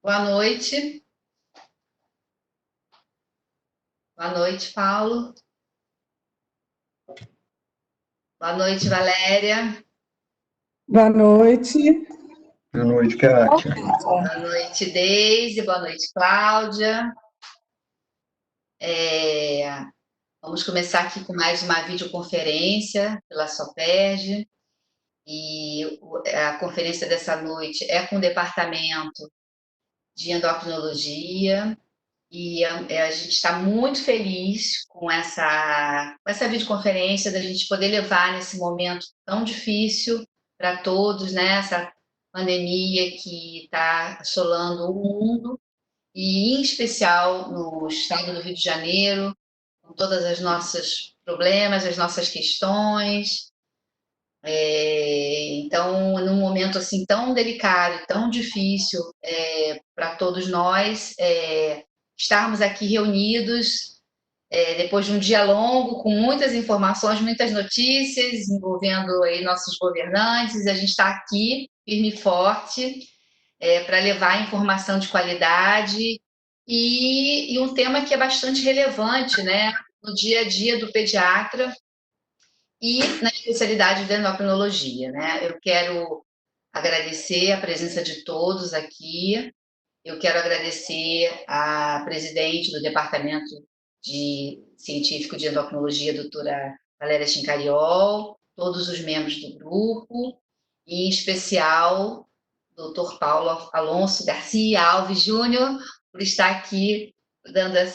Boa noite. Boa noite, Paulo. Boa noite, Valéria. Boa noite. Boa noite, Kátia. Boa noite, Deise. Boa noite, Cláudia. Vamos começar aqui com mais uma videoconferência pela SOPERJ. E a conferência dessa noite é com o Departamento de Endocrinologia. E a gente está muito feliz com essa videoconferência, da gente poder levar nesse momento tão difícil para todos, né? Essa pandemia que está assolando o mundo, e em especial no estado do Rio de Janeiro, com todas as nossos problemas, as nossas questões. Então, num momento assim tão delicado, tão difícil para todos nós, estarmos aqui reunidos depois de um dia longo, com muitas informações, muitas notícias envolvendo aí nossos governantes. A gente está aqui firme e forte para levar informação de qualidade e um tema que é bastante relevante, né, no dia a dia do pediatra e na especialidade da endocrinologia, né? Eu quero agradecer a presença de todos aqui. Eu quero agradecer à presidente do Departamento Científico de Endocrinologia, doutora Valéria Chincariol, todos os membros do grupo, e em especial doutor Paulo Alonso Garcia Alves Júnior, por estar aqui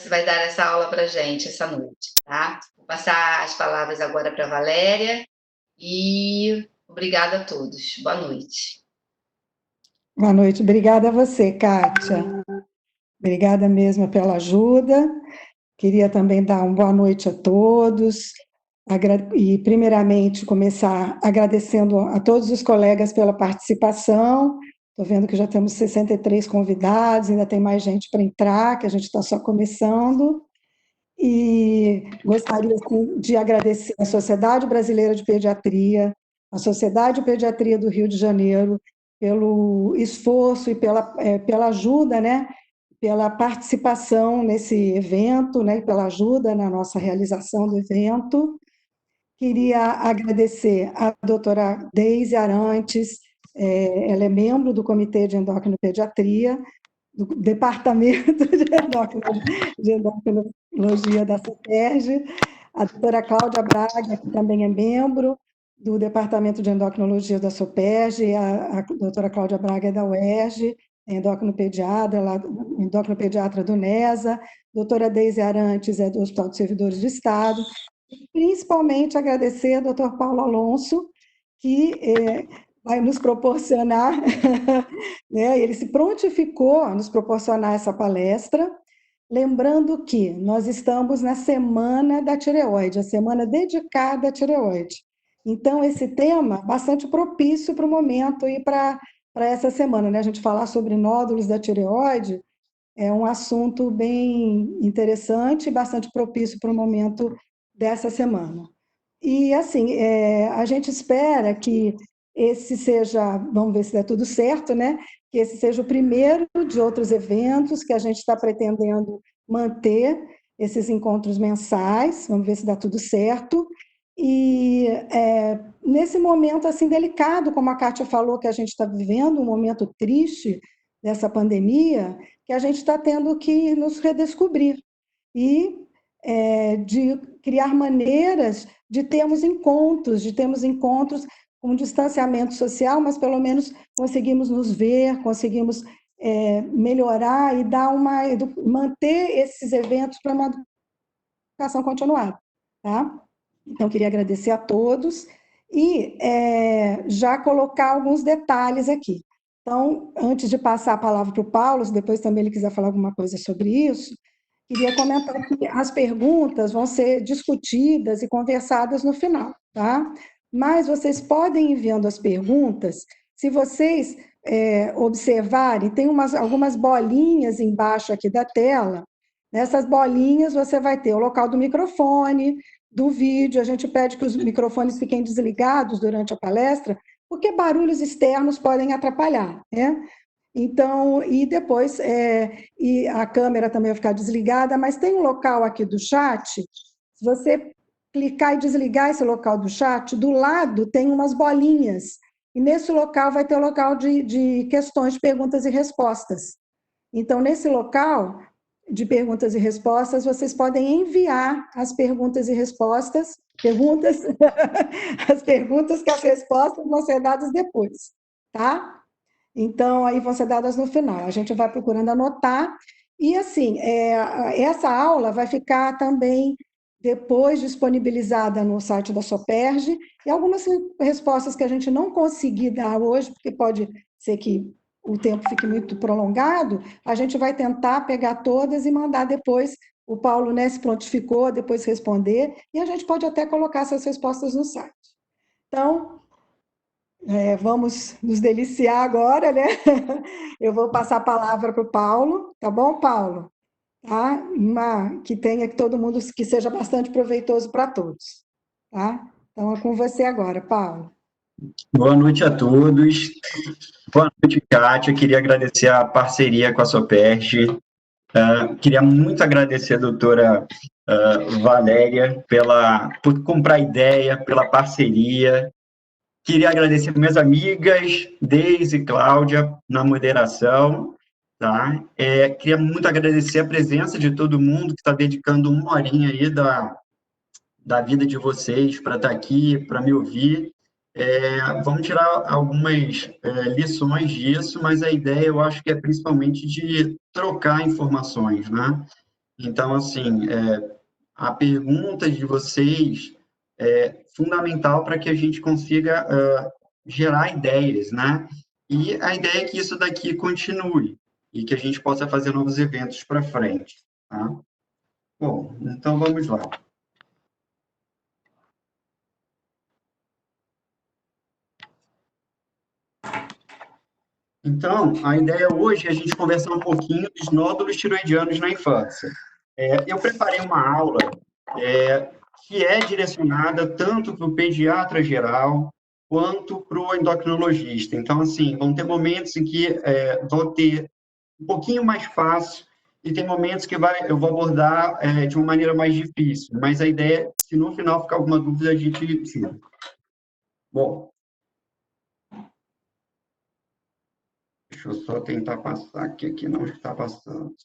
vai dar essa aula para a gente essa noite, tá? Vou passar as palavras agora para a Valéria e obrigada a todos. Boa noite. Boa noite. Obrigada a você, Kátia. Obrigada mesmo pela ajuda. Queria também dar uma boa noite a todos e, primeiramente, começar agradecendo a todos os colegas pela participação. Estou vendo que já temos 63 convidados, ainda tem mais gente para entrar, que a gente está só começando. E gostaria assim, de agradecer à Sociedade Brasileira de Pediatria, à Sociedade de Pediatria do Rio de Janeiro, pelo esforço e pela ajuda, né, pela participação nesse evento, né, e pela ajuda na nossa realização do evento. Queria agradecer à doutora Deise Arantes, ela é membro do Comitê de Endocrinopediatria, do Departamento de Endocrinologia da SOPERJ, a doutora Cláudia Braga, que também é membro do Departamento de Endocrinologia da SOPERJ, a doutora Cláudia Braga é da UERJ, é endocrinopediatra do NESA, doutora Deise Arantes é do Hospital dos Servidores do Estado, e principalmente agradecer ao doutor Paulo Alonso, que vai nos proporcionar, né, ele se prontificou a nos proporcionar essa palestra, lembrando que nós estamos na Semana da Tireoide, a semana dedicada à tireoide. Então, esse tema é bastante propício para o momento e para essa semana, né? A gente falar sobre nódulos da tireoide é um assunto bem interessante e bastante propício para o momento dessa semana. E, assim, a gente espera que esse seja, vamos ver se der tudo certo, né? que esse seja o primeiro de outros eventos que a gente está pretendendo manter, esses encontros mensais, vamos ver se dá tudo certo. E nesse momento assim delicado, como a Kátia falou, que a gente está vivendo, um momento triste dessa pandemia, que a gente está tendo que nos redescobrir e de criar maneiras de termos encontros com distanciamento social, mas pelo menos conseguimos nos ver, conseguimos melhorar e manter esses eventos para uma educação continuada, tá? Então, queria agradecer a todos e já colocar alguns detalhes aqui. Então, antes de passar a palavra para o Paulo, se depois também ele quiser falar alguma coisa sobre isso, queria comentar que as perguntas vão ser discutidas e conversadas no final, tá? Mas vocês podem ir enviando as perguntas, se vocês observarem, tem algumas bolinhas embaixo aqui da tela. Nessas bolinhas você vai ter o local do microfone, do vídeo, a gente pede que os microfones fiquem desligados durante a palestra, porque barulhos externos podem atrapalhar, né? Então, e depois, e a câmera também vai ficar desligada, mas tem um local aqui do chat, se você clicar e desligar esse local do chat, do lado tem umas bolinhas, e nesse local vai ter o local de questões, perguntas e respostas. Então, nesse local de perguntas e respostas, vocês podem enviar as perguntas e respostas, as perguntas que as respostas vão ser dadas depois, tá? Então, aí vão ser dadas no final. A gente vai procurando anotar. E, assim, essa aula vai ficar também depois disponibilizada no site da Soperge, e algumas respostas que a gente não conseguir dar hoje, porque pode ser que o tempo fique muito prolongado, a gente vai tentar pegar todas e mandar depois. O Paulo, né, se prontificou, depois responder, e a gente pode até colocar essas respostas no site. Então, vamos nos deliciar agora, né? Eu vou passar a palavra para o Paulo, tá bom, Paulo? Tá? Que todo mundo, que seja bastante proveitoso para todos, tá? Então, é com você agora, Paulo. Boa noite a todos. Boa noite, Kátia. Queria agradecer a parceria com a Soperge. Queria muito agradecer a doutora Valéria por comprar ideia, pela parceria. Queria agradecer minhas amigas, Deise e Cláudia, na moderação. Tá? Queria muito agradecer a presença de todo mundo que está dedicando uma horinha aí da vida de vocês para estar aqui, para me ouvir. Vamos tirar algumas lições disso, mas a ideia eu acho que é principalmente de trocar informações, né? Então, assim, a pergunta de vocês é fundamental para que a gente consiga gerar ideias, né? E a ideia é que isso daqui continue e que a gente possa fazer novos eventos para frente, tá? Bom, então vamos lá. Então, a ideia hoje é a gente conversar um pouquinho dos nódulos tiroidianos na infância. Eu preparei uma aula que é direcionada tanto para o pediatra geral quanto para o endocrinologista. Então, assim, vão ter momentos em que vão ter um pouquinho mais fácil e tem momentos que eu vou abordar de uma maneira mais difícil. Mas a ideia é, se no final ficar alguma dúvida, a gente tira. Bom, deixa eu só tentar passar aqui não está passando.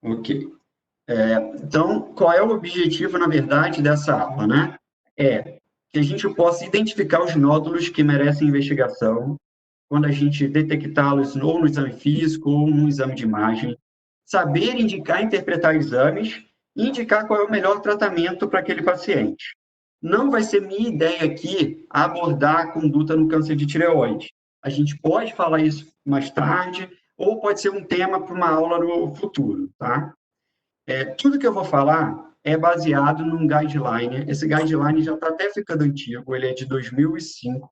Ok. Então, qual é o objetivo, na verdade, dessa aula, né? Que a gente possa identificar os nódulos que merecem investigação, quando a gente detectá-los ou no exame físico ou no exame de imagem, saber indicar e interpretar exames e indicar qual é o melhor tratamento para aquele paciente. Não vai ser minha ideia aqui abordar a conduta no câncer de tireoide. A gente pode falar isso mais tarde, ou pode ser um tema para uma aula no futuro, tá? Tudo que eu vou falar é baseado num guideline. Esse guideline já está até ficando antigo, ele é de 2005,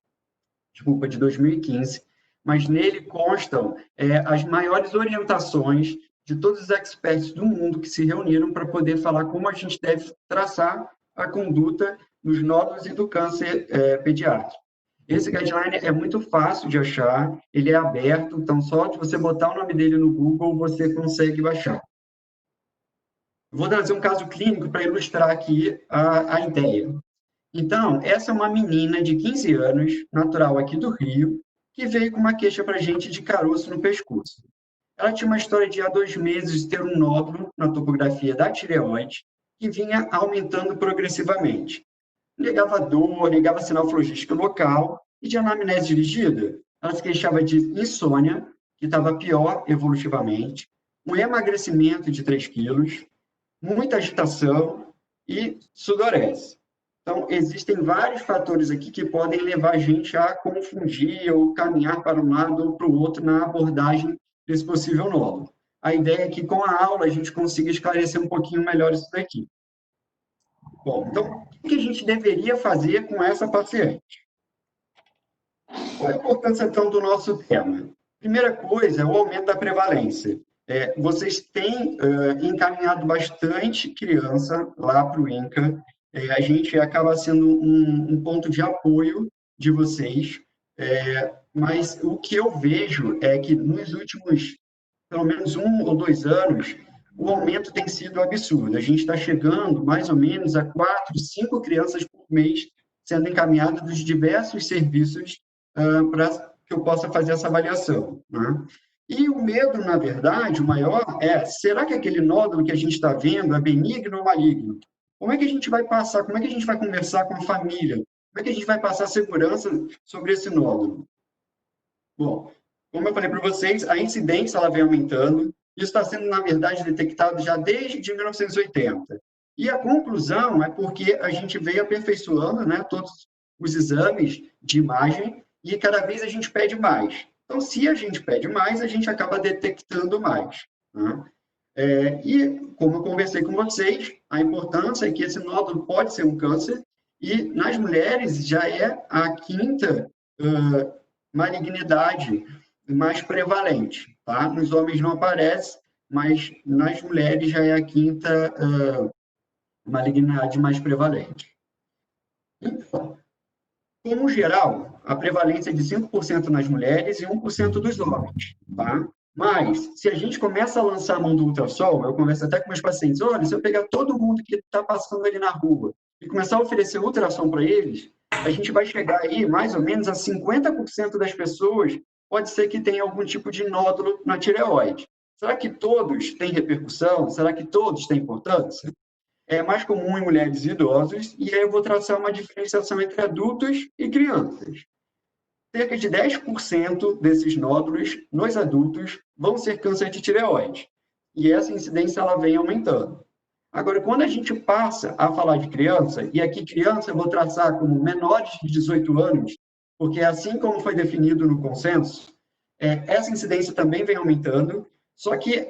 desculpa, de 2015, mas nele constam as maiores orientações de todos os experts do mundo que se reuniram para poder falar como a gente deve traçar a conduta dos nódulos e do câncer pediátrico. Esse guideline é muito fácil de achar, ele é aberto, então só de você botar o nome dele no Google, você consegue baixar. Vou trazer um caso clínico para ilustrar aqui a ideia. Então, essa é uma menina de 15 anos, natural aqui do Rio, que veio com uma queixa para a gente de caroço no pescoço. Ela tinha uma história de há 2 meses ter um nódulo na topografia da tireoide que vinha aumentando progressivamente. Negava dor, negava sinal flogístico local e de anamnese dirigida. Ela se queixava de insônia, que estava pior evolutivamente, um emagrecimento de 3 quilos, muita agitação e sudorese. Então, existem vários fatores aqui que podem levar a gente a confundir ou caminhar para um lado ou para o outro na abordagem desse possível nódulo. A ideia é que, com a aula, a gente consiga esclarecer um pouquinho melhor isso daqui. Bom, então, o que a gente deveria fazer com essa paciente? Qual a importância, então, do nosso tema? Primeira coisa é o aumento da prevalência. Vocês têm encaminhado bastante criança lá para o INCA. A gente acaba sendo um ponto de apoio de vocês, mas o que eu vejo é que nos últimos, pelo menos 1 ou 2 anos, o aumento tem sido absurdo. A gente está chegando mais ou menos a 4, 5 crianças por mês sendo encaminhadas dos diversos serviços para que eu possa fazer essa avaliação, né? E o medo, na verdade, o maior é, será que aquele nódulo que a gente está vendo é benigno ou maligno? Como é que a gente vai passar, como é que a gente vai conversar com a família? Como é que a gente vai passar segurança sobre esse nódulo? Bom, como eu falei para vocês, a incidência ela vem aumentando, isso está sendo, na verdade, detectado já desde 1980. E a conclusão é porque a gente veio aperfeiçoando, né, todos os exames de imagem e cada vez a gente pede mais. Então, se a gente pede mais, a gente acaba detectando mais, né? E, como eu conversei com vocês, a importância é que esse nódulo pode ser um câncer e, nas mulheres, já é a 5ª malignidade mais prevalente, tá? Nos homens não aparece, mas nas mulheres já é a 5ª malignidade mais prevalente. Então, como geral, a prevalência é de 5% nas mulheres e 1% dos homens, tá? Mas, se a gente começa a lançar a mão do ultrassom, eu converso até com meus pacientes, olha, se eu pegar todo mundo que está passando ali na rua e começar a oferecer ultrassom para eles, a gente vai chegar aí, mais ou menos, a 50% das pessoas pode ser que tenha algum tipo de nódulo na tireoide. Será que todos têm repercussão? Será que todos têm importância? É mais comum em mulheres e idosos, e aí eu vou traçar uma diferenciação entre adultos e crianças. Cerca de 10% desses nódulos nos adultos vão ser câncer de tireoide, e essa incidência ela vem aumentando. Agora, quando a gente passa a falar de criança, e aqui criança eu vou traçar como menores de 18 anos, porque assim como foi definido no consenso, essa incidência também vem aumentando, só que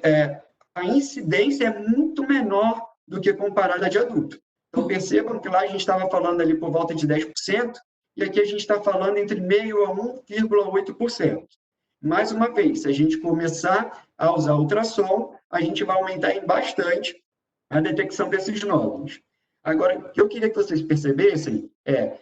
a incidência é muito menor do que comparada a de adulto. Então, percebam que lá a gente estava falando ali por volta de 10%, e aqui a gente está falando entre 0,5% a 1,8%. Mais uma vez, se a gente começar a usar ultrassom, a gente vai aumentar em bastante a detecção desses nódulos. Agora, o que eu queria que vocês percebessem é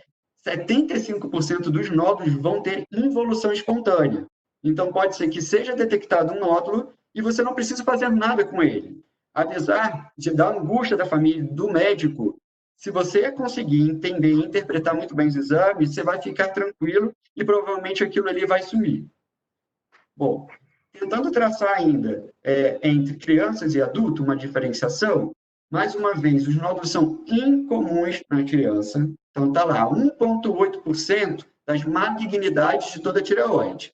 75% dos nódulos vão ter involução espontânea. Então, pode ser que seja detectado um nódulo e você não precisa fazer nada com ele. Apesar de dar angústia da família, do médico, se você conseguir entender e interpretar muito bem os exames, você vai ficar tranquilo e provavelmente aquilo ali vai sumir. Bom, tentando traçar ainda entre crianças e adultos uma diferenciação, mais uma vez, os nódulos são incomuns na criança. Então, está lá, 1,8% das malignidades de toda a tireoide.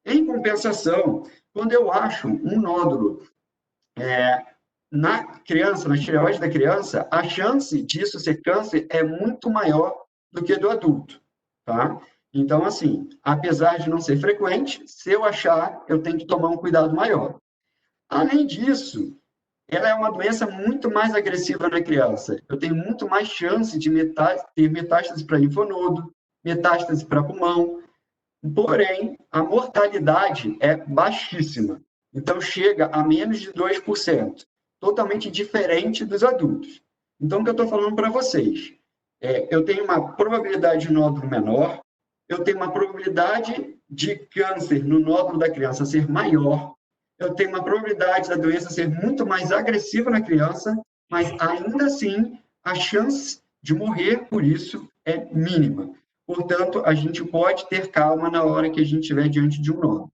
Em compensação, quando eu acho um nódulo na criança, na tireoide da criança, a chance disso ser câncer é muito maior do que do adulto, tá? Então, assim, apesar de não ser frequente, se eu achar, eu tenho que tomar um cuidado maior. Além disso, ela é uma doença muito mais agressiva na criança. Eu tenho muito mais chance de ter metástase para linfonodo, metástase para pulmão. Porém, a mortalidade é baixíssima. Então, chega a menos de 2%, totalmente diferente dos adultos. Então, o que eu estou falando para vocês? Eu tenho uma probabilidade de nódulo menor, eu tenho uma probabilidade de câncer no nódulo da criança ser maior, eu tenho uma probabilidade da doença ser muito mais agressiva na criança, mas ainda assim, a chance de morrer por isso é mínima. Portanto, a gente pode ter calma na hora que a gente estiver diante de um nódulo.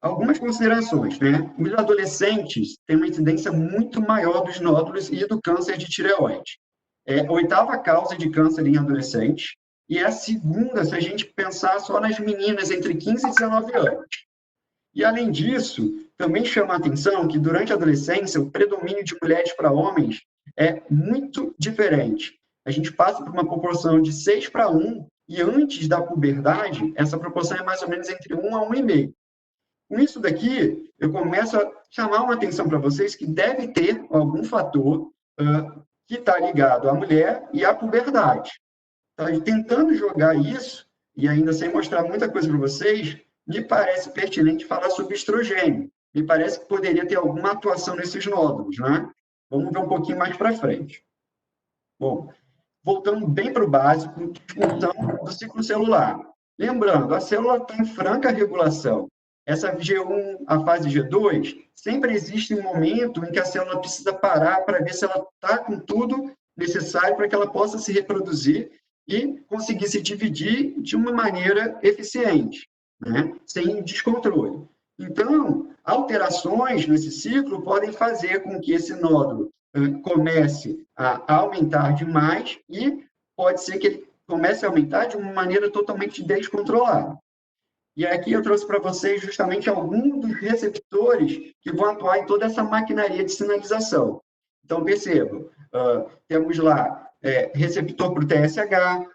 Algumas considerações, né? Os adolescentes têm uma incidência muito maior dos nódulos e do câncer de tireoide. É a 8ª causa de câncer em adolescente e é a 2ª se a gente pensar só nas meninas entre 15 e 19 anos. E, além disso, também chama a atenção que, durante a adolescência, o predomínio de mulheres para homens é muito diferente. A gente passa por uma proporção de 6:1 e, antes da puberdade, essa proporção é mais ou menos entre 1 a 1,5. Com isso daqui, eu começo a chamar uma atenção para vocês que deve ter algum fator que está ligado à mulher e à puberdade. Tá? E tentando jogar isso, e ainda sem mostrar muita coisa para vocês, me parece pertinente falar sobre estrogênio. Me parece que poderia ter alguma atuação nesses nódulos, né? Vamos ver um pouquinho mais para frente. Bom, voltando bem para o básico, disfunção do ciclo celular. Lembrando, a célula está em franca regulação. Essa G1, a fase G2, sempre existe um momento em que a célula precisa parar para ver se ela está com tudo necessário para que ela possa se reproduzir e conseguir se dividir de uma maneira eficiente, né? Sem descontrole. Então, alterações nesse ciclo podem fazer com que esse nódulo comece a aumentar demais e pode ser que ele comece a aumentar de uma maneira totalmente descontrolada. E aqui eu trouxe para vocês justamente alguns dos receptores que vão atuar em toda essa maquinaria de sinalização. Então, percebam, temos lá receptor para o TSH,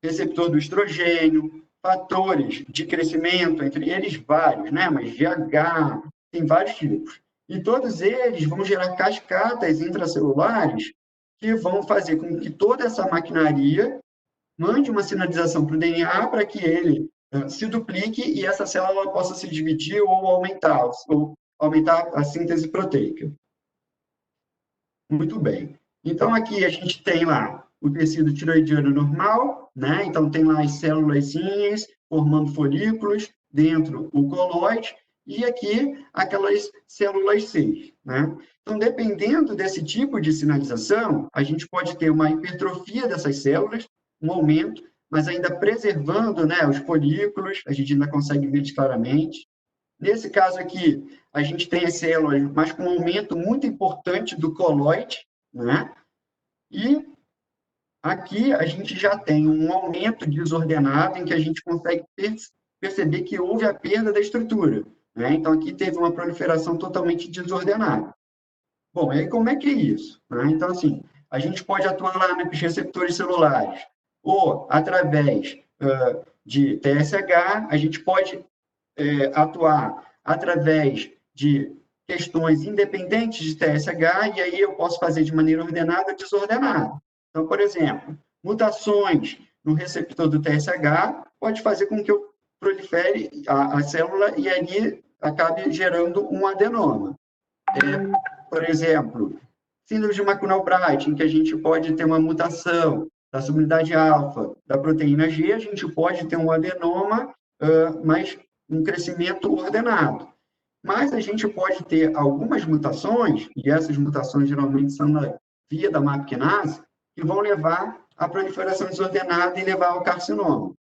receptor do estrogênio, fatores de crescimento, entre eles vários, né? Mas GH, tem vários tipos. E todos eles vão gerar cascatas intracelulares que vão fazer com que toda essa maquinaria mande uma sinalização para o DNA para que ele se duplique e essa célula possa se dividir ou aumentar a síntese proteica. Muito bem. Então, aqui a gente tem lá o tecido tiroidiano normal, né? Então, tem lá as célulazinhas formando folículos, dentro o coloide, e aqui aquelas células C, né? Então, dependendo desse tipo de sinalização, a gente pode ter uma hipertrofia dessas células, um aumento, mas ainda preservando, né, os folículos, a gente ainda consegue ver isso claramente. Nesse caso aqui, a gente tem as células, mas com um aumento muito importante do coloide, né? E aqui a gente já tem um aumento desordenado em que a gente consegue perceber que houve a perda da estrutura, né? Então, aqui teve uma proliferação totalmente desordenada. Bom, e aí como é que é isso? Né? Então, assim, a gente pode atuar lá nos receptores celulares, ou através de TSH, a gente pode atuar através de questões independentes de TSH, e aí eu posso fazer de maneira ordenada ou desordenada. Então, por exemplo, mutações no receptor do TSH pode fazer com que eu prolifere a célula e ali acabe gerando um adenoma. Por exemplo, síndrome de McDonald-Bright, em que a gente pode ter uma mutação da subunidade alfa da proteína G, a gente pode ter um adenoma, mas um crescimento ordenado. Mas a gente pode ter algumas mutações, e essas mutações geralmente são na via da MAP quinase, que vão levar à proliferação desordenada e levar ao carcinoma.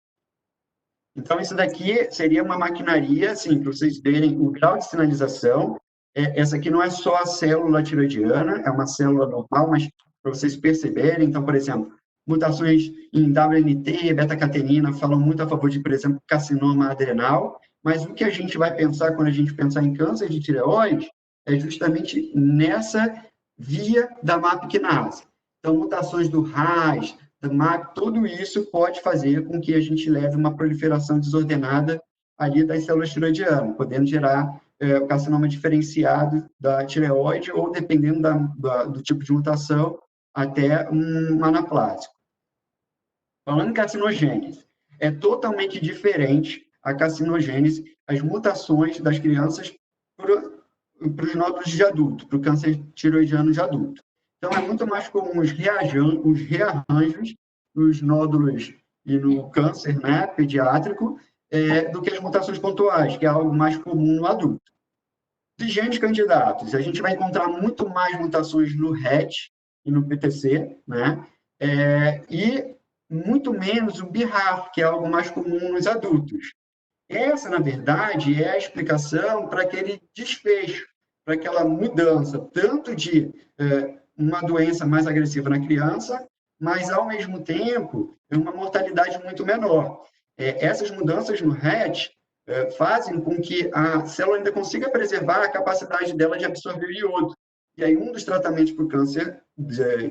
Então, isso daqui seria uma maquinaria, assim, para vocês verem o grau de sinalização. Essa aqui não é só a célula tiroidiana, é uma célula normal, mas para vocês perceberem, então, por exemplo, mutações em WNT e beta-catenina falam muito a favor de, por exemplo, carcinoma adrenal, mas o que a gente vai pensar quando a gente pensar em câncer de tireoide é justamente nessa via da MAP quinase. Então, mutações do RAS, do MAP, tudo isso pode fazer com que a gente leve uma proliferação desordenada ali das células tiroidianas, podendo gerar o carcinoma diferenciado da tireoide ou, dependendo do tipo de mutação, até um anaplásico. Falando em carcinogênese, é totalmente diferente a carcinogênese, as mutações das crianças para os nódulos de adulto, para o câncer tiroidiano de adulto. Então, é muito mais comum os rearranjos nos nódulos e no câncer, né, pediátrico, do que as mutações pontuais, que é algo mais comum no adulto. Dos genes candidatos, a gente vai encontrar muito mais mutações no RET e no PTC, né, e muito menos o BRAF, que é algo mais comum nos adultos. Essa, na verdade, é a explicação para aquele desfecho, para aquela mudança, tanto de uma doença mais agressiva na criança, mas, ao mesmo tempo, uma mortalidade muito menor. Essas mudanças no RET fazem com que a célula ainda consiga preservar a capacidade dela de absorver o iodo. E aí, um dos tratamentos para o câncer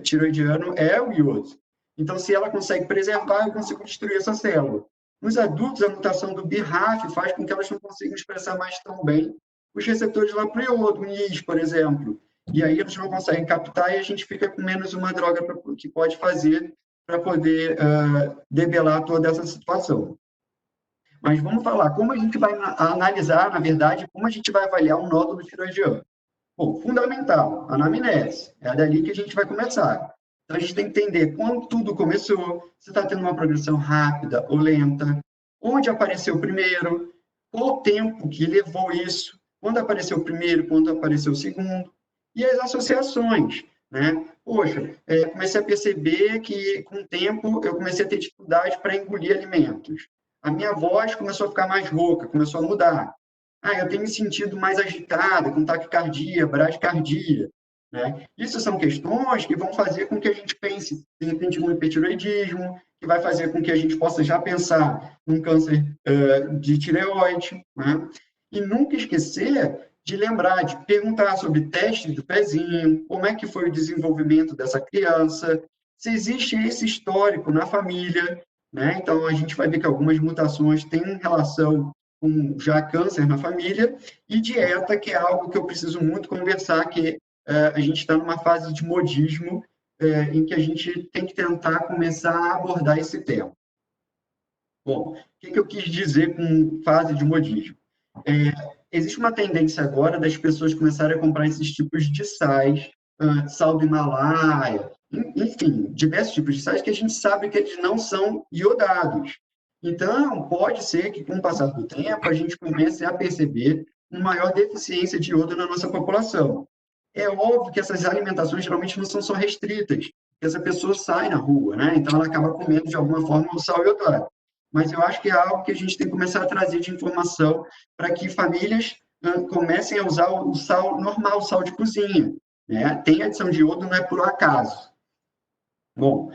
tiroidiano é o iodo. Então, se ela consegue preservar, eu consigo destruir essa célula. Nos adultos, a mutação do BRAF faz com que elas não consigam expressar mais tão bem os receptores lá para o iodo, o NIS, por exemplo. E aí eles não conseguem captar e a gente fica com menos uma droga que pode fazer para poder debelar toda essa situação. Mas vamos falar, como a gente vai analisar, na verdade, como a gente vai avaliar um nódulo tiroidiano? Bom, fundamental, anamnese. É dali que a gente vai começar. Então, a gente tem que entender quando tudo começou, se está tendo uma progressão rápida ou lenta, onde apareceu primeiro, qual o tempo que levou isso, quando apareceu o primeiro, quando apareceu o segundo, e as associações, né? Poxa, comecei a perceber que, com o tempo, eu comecei a ter dificuldade para engolir alimentos. A minha voz começou a ficar mais rouca, começou a mudar. Eu tenho me sentido mais agitada, com taquicardia, bradicardia, né? Isso são questões que vão fazer com que a gente pense, de repente, no hipertiroidismo, que vai fazer com que a gente possa já pensar num câncer de tireoide, né? E nunca esquecer de lembrar, de perguntar sobre testes do pezinho, como é que foi o desenvolvimento dessa criança, se existe esse histórico na família, né? Então, a gente vai ver que algumas mutações têm relação com já câncer na família, e dieta, que é algo que eu preciso muito conversar, que a gente está numa fase de modismo em que a gente tem que tentar começar a abordar esse tema. Bom, o que eu quis dizer com fase de modismo? Existe uma tendência agora das pessoas começarem a comprar esses tipos de sais, sal do Himalaia, enfim, diversos tipos de sais que a gente sabe que eles não são iodados. Então, pode ser que, com o passar do tempo, a gente comece a perceber uma maior deficiência de iodo na nossa população. É óbvio que essas alimentações geralmente não são só restritas, porque essa pessoa sai na rua, né? Então ela acaba comendo de alguma forma o sal iodado. Mas eu acho que é algo que a gente tem que começar a trazer de informação para que famílias comecem a usar o sal normal, o sal de cozinha, né? Tem adição de iodo, não é por acaso. Bom,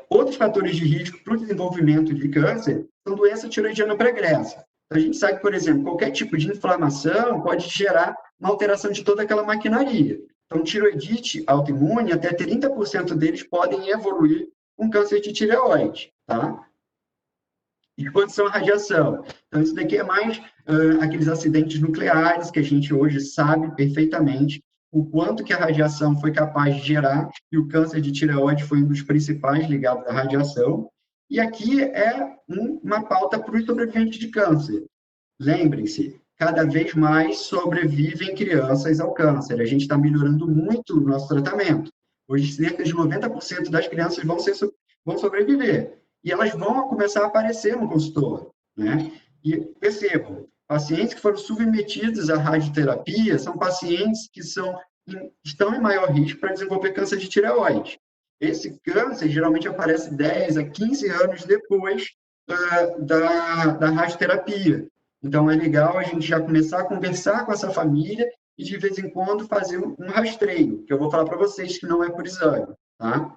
outros fatores de risco para o desenvolvimento de câncer são doença tiroidiana pregressa. Então, a gente sabe, por exemplo, qualquer tipo de inflamação pode gerar uma alteração de toda aquela maquinaria. Então, tiroidite autoimune, até 30% deles podem evoluir com câncer de tireoide, tá? Exposição à radiação. Então, isso daqui é mais aqueles acidentes nucleares que a gente hoje sabe perfeitamente o quanto que a radiação foi capaz de gerar, e o câncer de tireoide foi um dos principais ligados à radiação. E aqui é uma pauta para os sobreviventes de câncer. Lembrem-se, cada vez mais sobrevivem crianças ao câncer. A gente está melhorando muito o nosso tratamento. Hoje, cerca de 90% das crianças vão sobreviver. E elas vão começar a aparecer no consultório, né? E percebam, pacientes que foram submetidos à radioterapia são pacientes que estão em maior risco para desenvolver câncer de tireoide. Esse câncer geralmente aparece 10 a 15 anos depois da radioterapia. Então, é legal a gente já começar a conversar com essa família e, de vez em quando, fazer um rastreio, que eu vou falar para vocês que não é por exame, tá?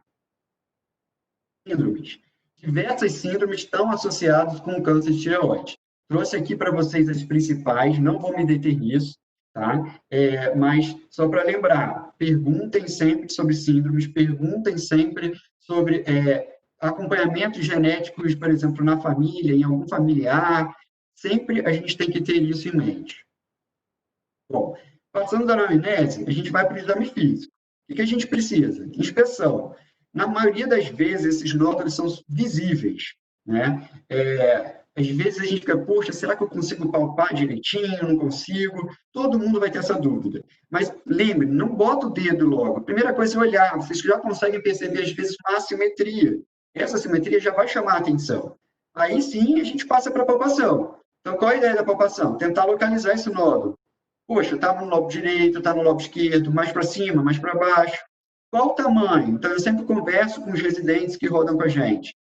Síndromes. Diversas síndromes estão associadas com o câncer de tireoide. Trouxe aqui para vocês as principais, não vou me deter nisso, tá? Mas, só para lembrar, perguntem sempre sobre síndromes, perguntem sempre sobre acompanhamentos genéticos, por exemplo, na família, em algum familiar. Sempre a gente tem que ter isso em mente. Bom, passando da anamnese, a gente vai para o exame físico. O que a gente precisa? Inspeção. Na maioria das vezes, esses nódulos são visíveis, né? Às vezes a gente fica, poxa, será que eu consigo palpar direitinho? Não consigo? Todo mundo vai ter essa dúvida. Mas lembre, não bota o dedo logo. A primeira coisa é olhar. Vocês já conseguem perceber, às vezes, uma assimetria. Essa assimetria já vai chamar a atenção. Aí sim a gente passa para a palpação. Então, qual a ideia da palpação? Tentar localizar esse nódulo. Poxa, está no lobo direito, está no lobo esquerdo, mais para cima, mais para baixo. Qual o tamanho? Então, eu sempre converso com os residentes que rodam com a gente.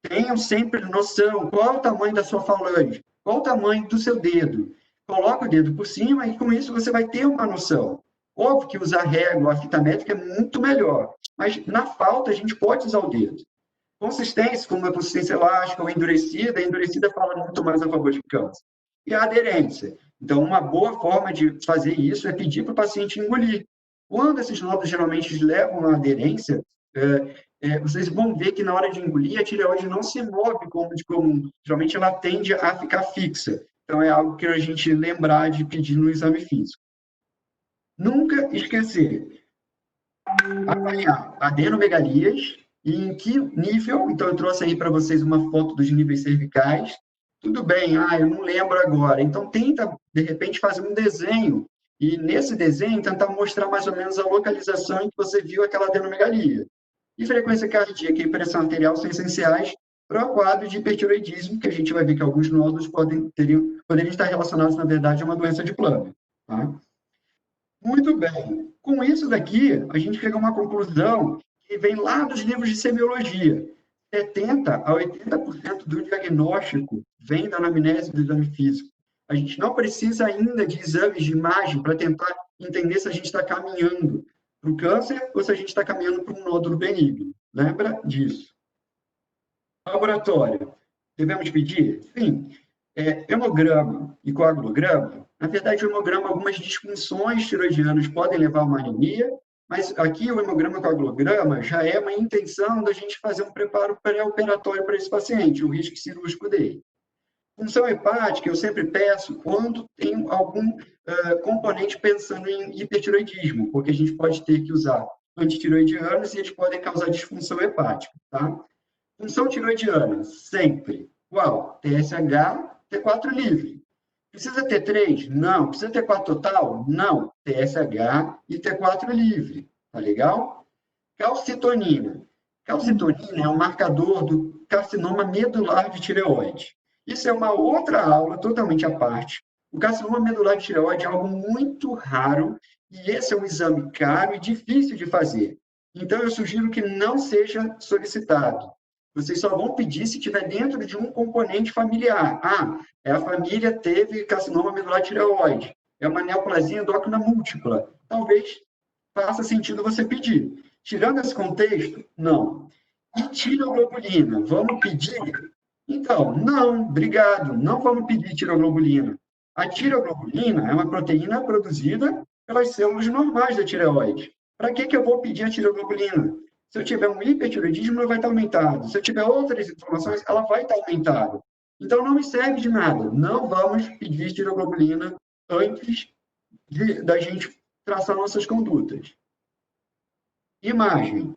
Tenham sempre noção qual é o tamanho da sua falange, qual o tamanho do seu dedo. Coloca o dedo por cima e, com isso, você vai ter uma noção. Óbvio que usar régua, a fita métrica é muito melhor, mas, na falta, a gente pode usar o dedo. Consistência, como a consistência elástica ou endurecida, a endurecida fala muito mais a favor de câncer. E a aderência. Então, uma boa forma de fazer isso é pedir para o paciente engolir. Quando esses nódulos geralmente levam à aderência, vocês vão ver que na hora de engolir, a tireoide não se move como de comum. Geralmente ela tende a ficar fixa. Então, é algo que a gente lembrar de pedir no exame físico. Nunca esquecer. Avaliar adenomegalias e em que nível. Então, eu trouxe aí para vocês uma foto dos níveis cervicais. Tudo bem, eu não lembro agora. Então, tenta, de repente, fazer um desenho. E, nesse desenho, tentar mostrar mais ou menos a localização em que você viu aquela adenomegalia. E frequência cardíaca e pressão arterial são essenciais para o quadro de hipertiroidismo, que a gente vai ver que alguns nódulos poderiam estar relacionados, na verdade, a uma doença de Plummer. Tá? Muito bem. Com isso daqui, a gente chega a uma conclusão que vem lá dos livros de semiologia. 70% a 80% do diagnóstico vem da anamnese do exame físico. A gente não precisa ainda de exames de imagem para tentar entender se a gente está caminhando para o câncer ou se a gente está caminhando para um nódulo benigno. Lembra disso? Laboratório. Devemos pedir? Sim. Hemograma e coagulograma. Na verdade, o hemograma, algumas disfunções tiroidianas podem levar a uma anemia, mas aqui o hemograma e coagulograma já é uma intenção da gente fazer um preparo pré-operatório para esse paciente, o risco cirúrgico dele. Função hepática, eu sempre peço quando tem algum componente pensando em hipertiroidismo, porque a gente pode ter que usar antitiroidianos e eles podem causar disfunção hepática. Tá? Função tiroidiana, sempre. Qual? TSH, T4 livre. Precisa ter 3? Não. Precisa ter 4 total? Não. TSH e T4 livre. Tá legal? Calcitonina. Calcitonina é um marcador do carcinoma medular de tireoide. Isso é uma outra aula totalmente à parte. O carcinoma medular de tireoide é algo muito raro e esse é um exame caro e difícil de fazer. Então, eu sugiro que não seja solicitado. Vocês só vão pedir se estiver dentro de um componente familiar. A família teve carcinoma medular de tireoide. É uma neoplasia endócrina múltipla. Talvez faça sentido você pedir. Tirando esse contexto, não. E tireoglobulina, vamos pedir? Então, não, obrigado, não vamos pedir tireoglobulina. A tireoglobulina é uma proteína produzida pelas células normais da tireoide. Para que eu vou pedir a tireoglobulina? Se eu tiver um hipertiroidismo, ela vai estar aumentado. Se eu tiver outras inflamações, ela vai estar aumentada. Então, não me serve de nada. Não vamos pedir tireoglobulina antes da gente traçar nossas condutas. Imagem.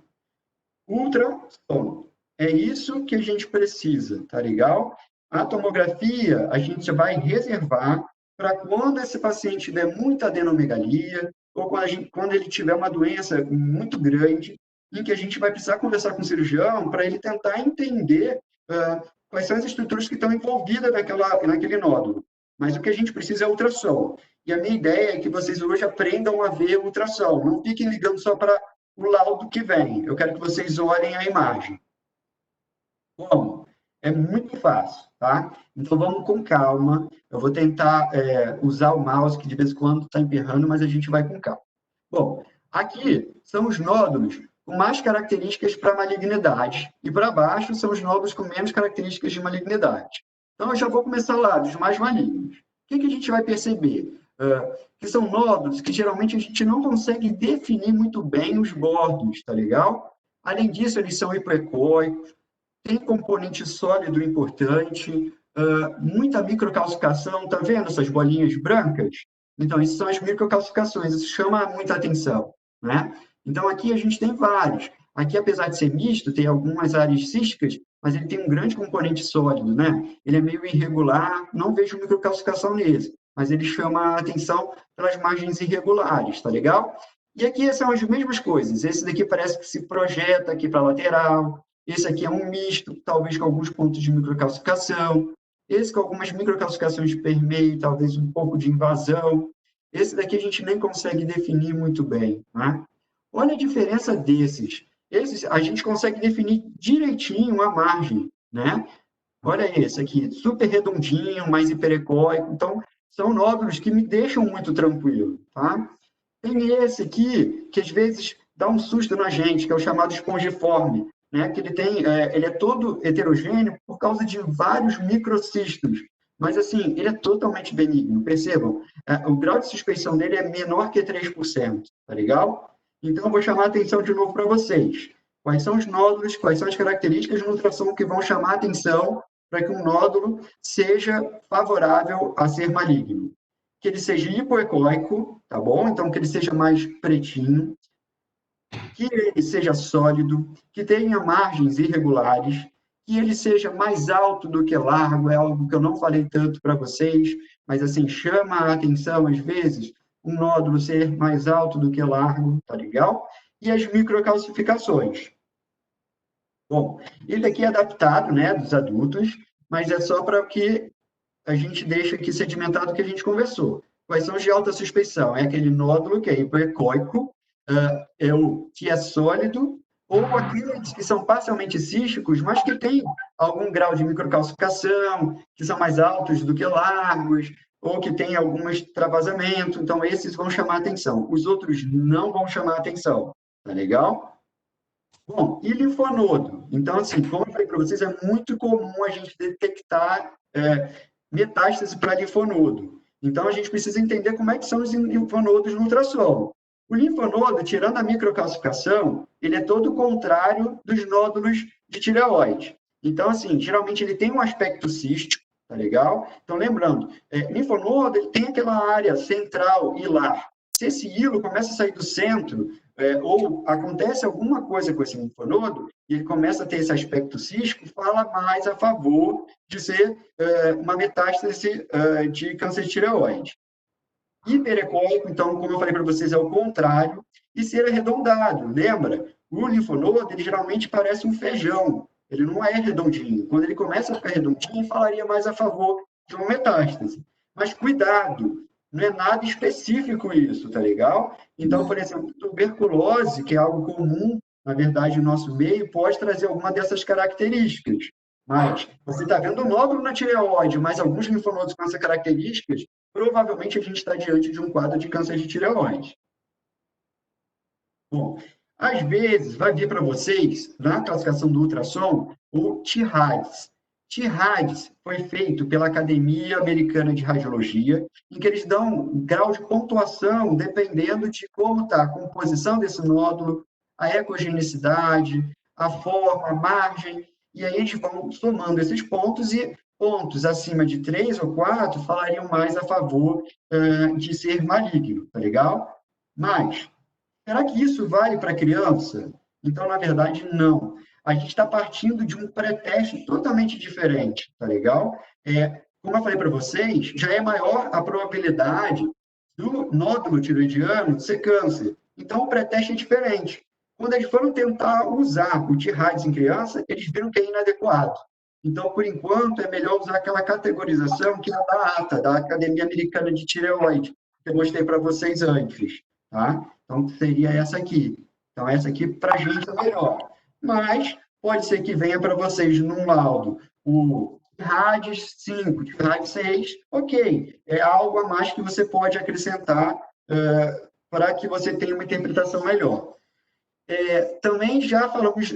Ultrassom. É isso que a gente precisa, tá legal? A tomografia, a gente vai reservar para quando esse paciente tiver muita adenomegalia ou quando ele tiver uma doença muito grande, em que a gente vai precisar conversar com o cirurgião para ele tentar entender quais são as estruturas que estão envolvidas naquele nódulo. Mas o que a gente precisa é ultrassom. E a minha ideia é que vocês hoje aprendam a ver ultrassom. Não fiquem ligando só para o laudo que vem. Eu quero que vocês olhem a imagem. Como? É muito fácil, tá? Então, vamos com calma. Eu vou tentar usar o mouse, que de vez em quando está emperrando, mas a gente vai com calma. Bom, aqui são os nódulos com mais características para malignidade. E para baixo são os nódulos com menos características de malignidade. Então, eu já vou começar lá, dos mais malignos. O que a gente vai perceber? Que são nódulos que geralmente a gente não consegue definir muito bem os bordos, tá legal? Além disso, eles são hipoecóicos, tem componente sólido importante, muita microcalcificação, tá vendo essas bolinhas brancas? Então, isso são as microcalcificações, isso chama muita atenção, né? Então, aqui a gente tem vários. Aqui, apesar de ser misto, tem algumas áreas císticas, mas ele tem um grande componente sólido, né? Ele é meio irregular, não vejo microcalcificação nele, mas ele chama a atenção pelas margens irregulares, tá legal? E aqui são as mesmas coisas. Esse daqui parece que se projeta aqui para a lateral. Esse aqui é um misto, talvez com alguns pontos de microcalcificação. Esse com algumas microcalcificações de permeio, talvez um pouco de invasão. Esse daqui a gente nem consegue definir muito bem, né? Olha a diferença desses. Esses a gente consegue definir direitinho a margem, né? Olha esse aqui, super redondinho, mais hiperecóico. Então, são nódulos que me deixam muito tranquilo, tá? Tem esse aqui, que às vezes dá um susto na gente, que é o chamado espongiforme, né? Que ele é todo heterogêneo por causa de vários microcistos. Mas, assim, ele é totalmente benigno, percebam? O grau de suspeição dele é menor que 3%, tá legal? Então, eu vou chamar a atenção de novo para vocês. Quais são os nódulos, quais são as características de ultrassom que vão chamar a atenção para que um nódulo seja favorável a ser maligno? Que ele seja hipoecóico, tá bom? Então, que ele seja mais pretinho, que ele seja sólido, que tenha margens irregulares, que ele seja mais alto do que largo, é algo que eu não falei tanto para vocês, mas, assim, chama a atenção, às vezes, um nódulo ser mais alto do que largo, tá legal? E as microcalcificações. Bom, ele aqui é adaptado, né, dos adultos, mas é só para que a gente deixa aqui sedimentado o que a gente conversou. Quais são os de alta suspeição? É aquele nódulo que é hipoecóico, é o que é sólido, ou aqueles que são parcialmente císticos, mas que têm algum grau de microcalcificação, que são mais altos do que largos, ou que têm algum extravasamento. Então, esses vão chamar atenção. Os outros não vão chamar atenção. Tá legal? Bom, e linfonodo? Então, assim, como eu falei para vocês, é muito comum a gente detectar metástase para linfonodo. Então, a gente precisa entender como é que são os linfonodos no ultrassom. O linfonodo, tirando a microcalcificação, ele é todo o contrário dos nódulos de tireoide. Então, assim, geralmente ele tem um aspecto cístico, tá legal? Então, lembrando, linfonodo, ele tem aquela área central hilar. Se esse hilo começa a sair do centro, ou acontece alguma coisa com esse linfonodo, e ele começa a ter esse aspecto cístico, fala mais a favor de ser uma metástase de câncer de tireoide. Hiperecóico, então, como eu falei para vocês, é o contrário, e ser arredondado. Lembra? O linfonodo, ele geralmente parece um feijão, ele não é redondinho. Quando ele começa a ficar redondinho, falaria mais a favor de uma metástase. Mas cuidado, não é nada específico isso, tá legal? Então, por exemplo, tuberculose, que é algo comum, na verdade, no nosso meio, pode trazer alguma dessas características. Mas você está vendo um nódulo na tireoide, mas alguns linfonodos com essas características, provavelmente a gente está diante de um quadro de câncer de tireoide. Bom, às vezes vai vir para vocês, na classificação do ultrassom, o TIRADS. TIRADS foi feito pela Academia Americana de Radiologia, em que eles dão um grau de pontuação dependendo de como está a composição desse nódulo, a ecogenicidade, a forma, a margem, e aí eles vão somando esses pontos e pontos acima de 3 ou 4 falariam mais a favor de ser maligno, tá legal? Mas, será que isso vale para criança? Então, na verdade, não. A gente está partindo de um pré-teste totalmente diferente, tá legal? Como eu falei para vocês, já é maior a probabilidade do nódulo tiroidiano ser câncer. Então, o pré-teste é diferente. Quando eles foram tentar usar o TIRADS em criança, eles viram que é inadequado. Então, por enquanto, é melhor usar aquela categorização que é da ATA, da Academia Americana de Tireoide, que eu mostrei para vocês antes, tá? Então, seria essa aqui. Então, essa aqui, para a gente, é melhor. Mas, pode ser que venha para vocês num laudo o TIRADS 5, TIRADS 6, ok. É algo a mais que você pode acrescentar para que você tenha uma interpretação melhor. Também já falamos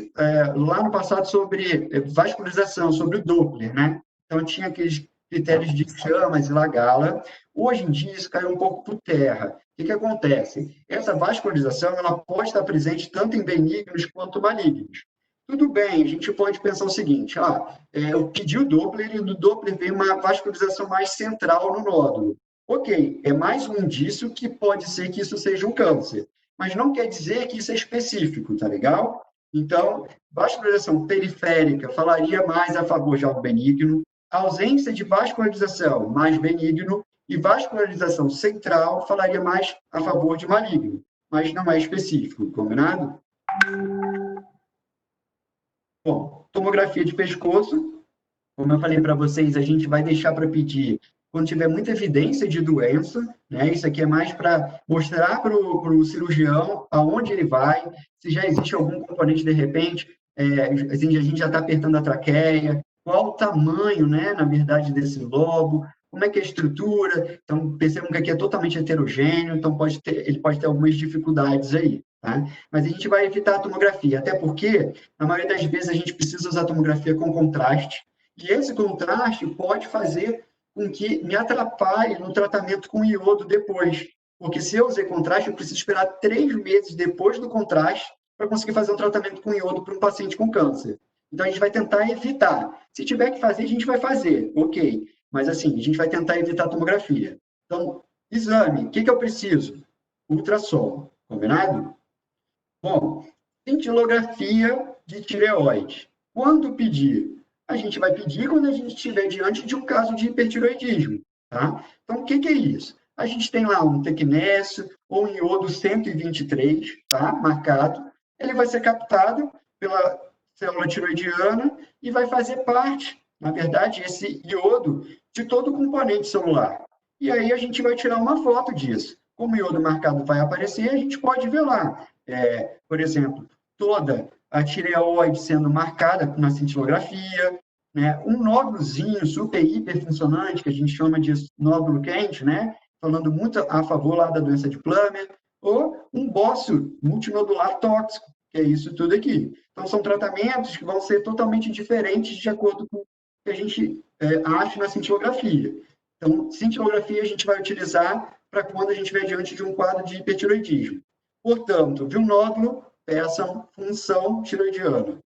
lá no passado sobre vascularização, sobre o Doppler, né? Então, tinha aqueles critérios de Chamas e Lagalla. Hoje em dia, isso caiu um pouco por terra. O que acontece? Essa vascularização ela pode estar presente tanto em benignos quanto malignos. Tudo bem, a gente pode pensar o seguinte, eu pedi o Doppler e do Doppler veio uma vascularização mais central no nódulo. Ok, é mais um indício que pode ser que isso seja um câncer, mas não quer dizer que isso é específico, tá legal? Então, vascularização periférica falaria mais a favor de algo benigno, ausência de vascularização mais benigno, e vascularização central falaria mais a favor de maligno, mas não é específico, combinado? Bom, tomografia de pescoço, como eu falei para vocês, a gente vai deixar para pedir quando tiver muita evidência de doença, né? Isso aqui é mais para mostrar para o cirurgião aonde ele vai, se já existe algum componente, de repente, assim, a gente já está apertando a traqueia, qual o tamanho, né, na verdade, desse lobo, como é que é a estrutura. Então, percebam que aqui é totalmente heterogêneo, então ele pode ter algumas dificuldades aí, tá? Mas a gente vai evitar a tomografia, até porque, na maioria das vezes, a gente precisa usar a tomografia com contraste, e esse contraste pode fazer com que me atrapalhe no tratamento com iodo depois. Porque se eu usei contraste, eu preciso esperar 3 meses depois do contraste para conseguir fazer um tratamento com iodo para um paciente com câncer. Então, a gente vai tentar evitar. Se tiver que fazer, a gente vai fazer, ok. Mas, assim, a gente vai tentar evitar a tomografia. Então, exame, o que eu preciso? Ultrassom, combinado? Bom, cintilografia de tireoide. Quando pedir? A gente vai pedir quando a gente estiver diante de um caso de hipertireoidismo, tá? Então, o que é isso? A gente tem lá um tecnésio ou um iodo 123, tá? Marcado. Ele vai ser captado pela célula tireoidiana e vai fazer parte, na verdade, esse iodo, de todo o componente celular. E aí a gente vai tirar uma foto disso. Como o iodo marcado vai aparecer, a gente pode ver lá, por exemplo, toda a tireoide sendo marcada na cintilografia, né? Um nódulozinho super hiperfuncionante, que a gente chama de nódulo quente, né? Falando muito a favor lá da doença de Plummer, ou um bócio multinodular tóxico, que é isso tudo aqui. Então, são tratamentos que vão ser totalmente diferentes de acordo com o que a gente acha na cintilografia. Então, cintilografia a gente vai utilizar para quando a gente estiver diante de um quadro de hipertireoidismo. Portanto, de um nódulo, peçam função tireoidiana.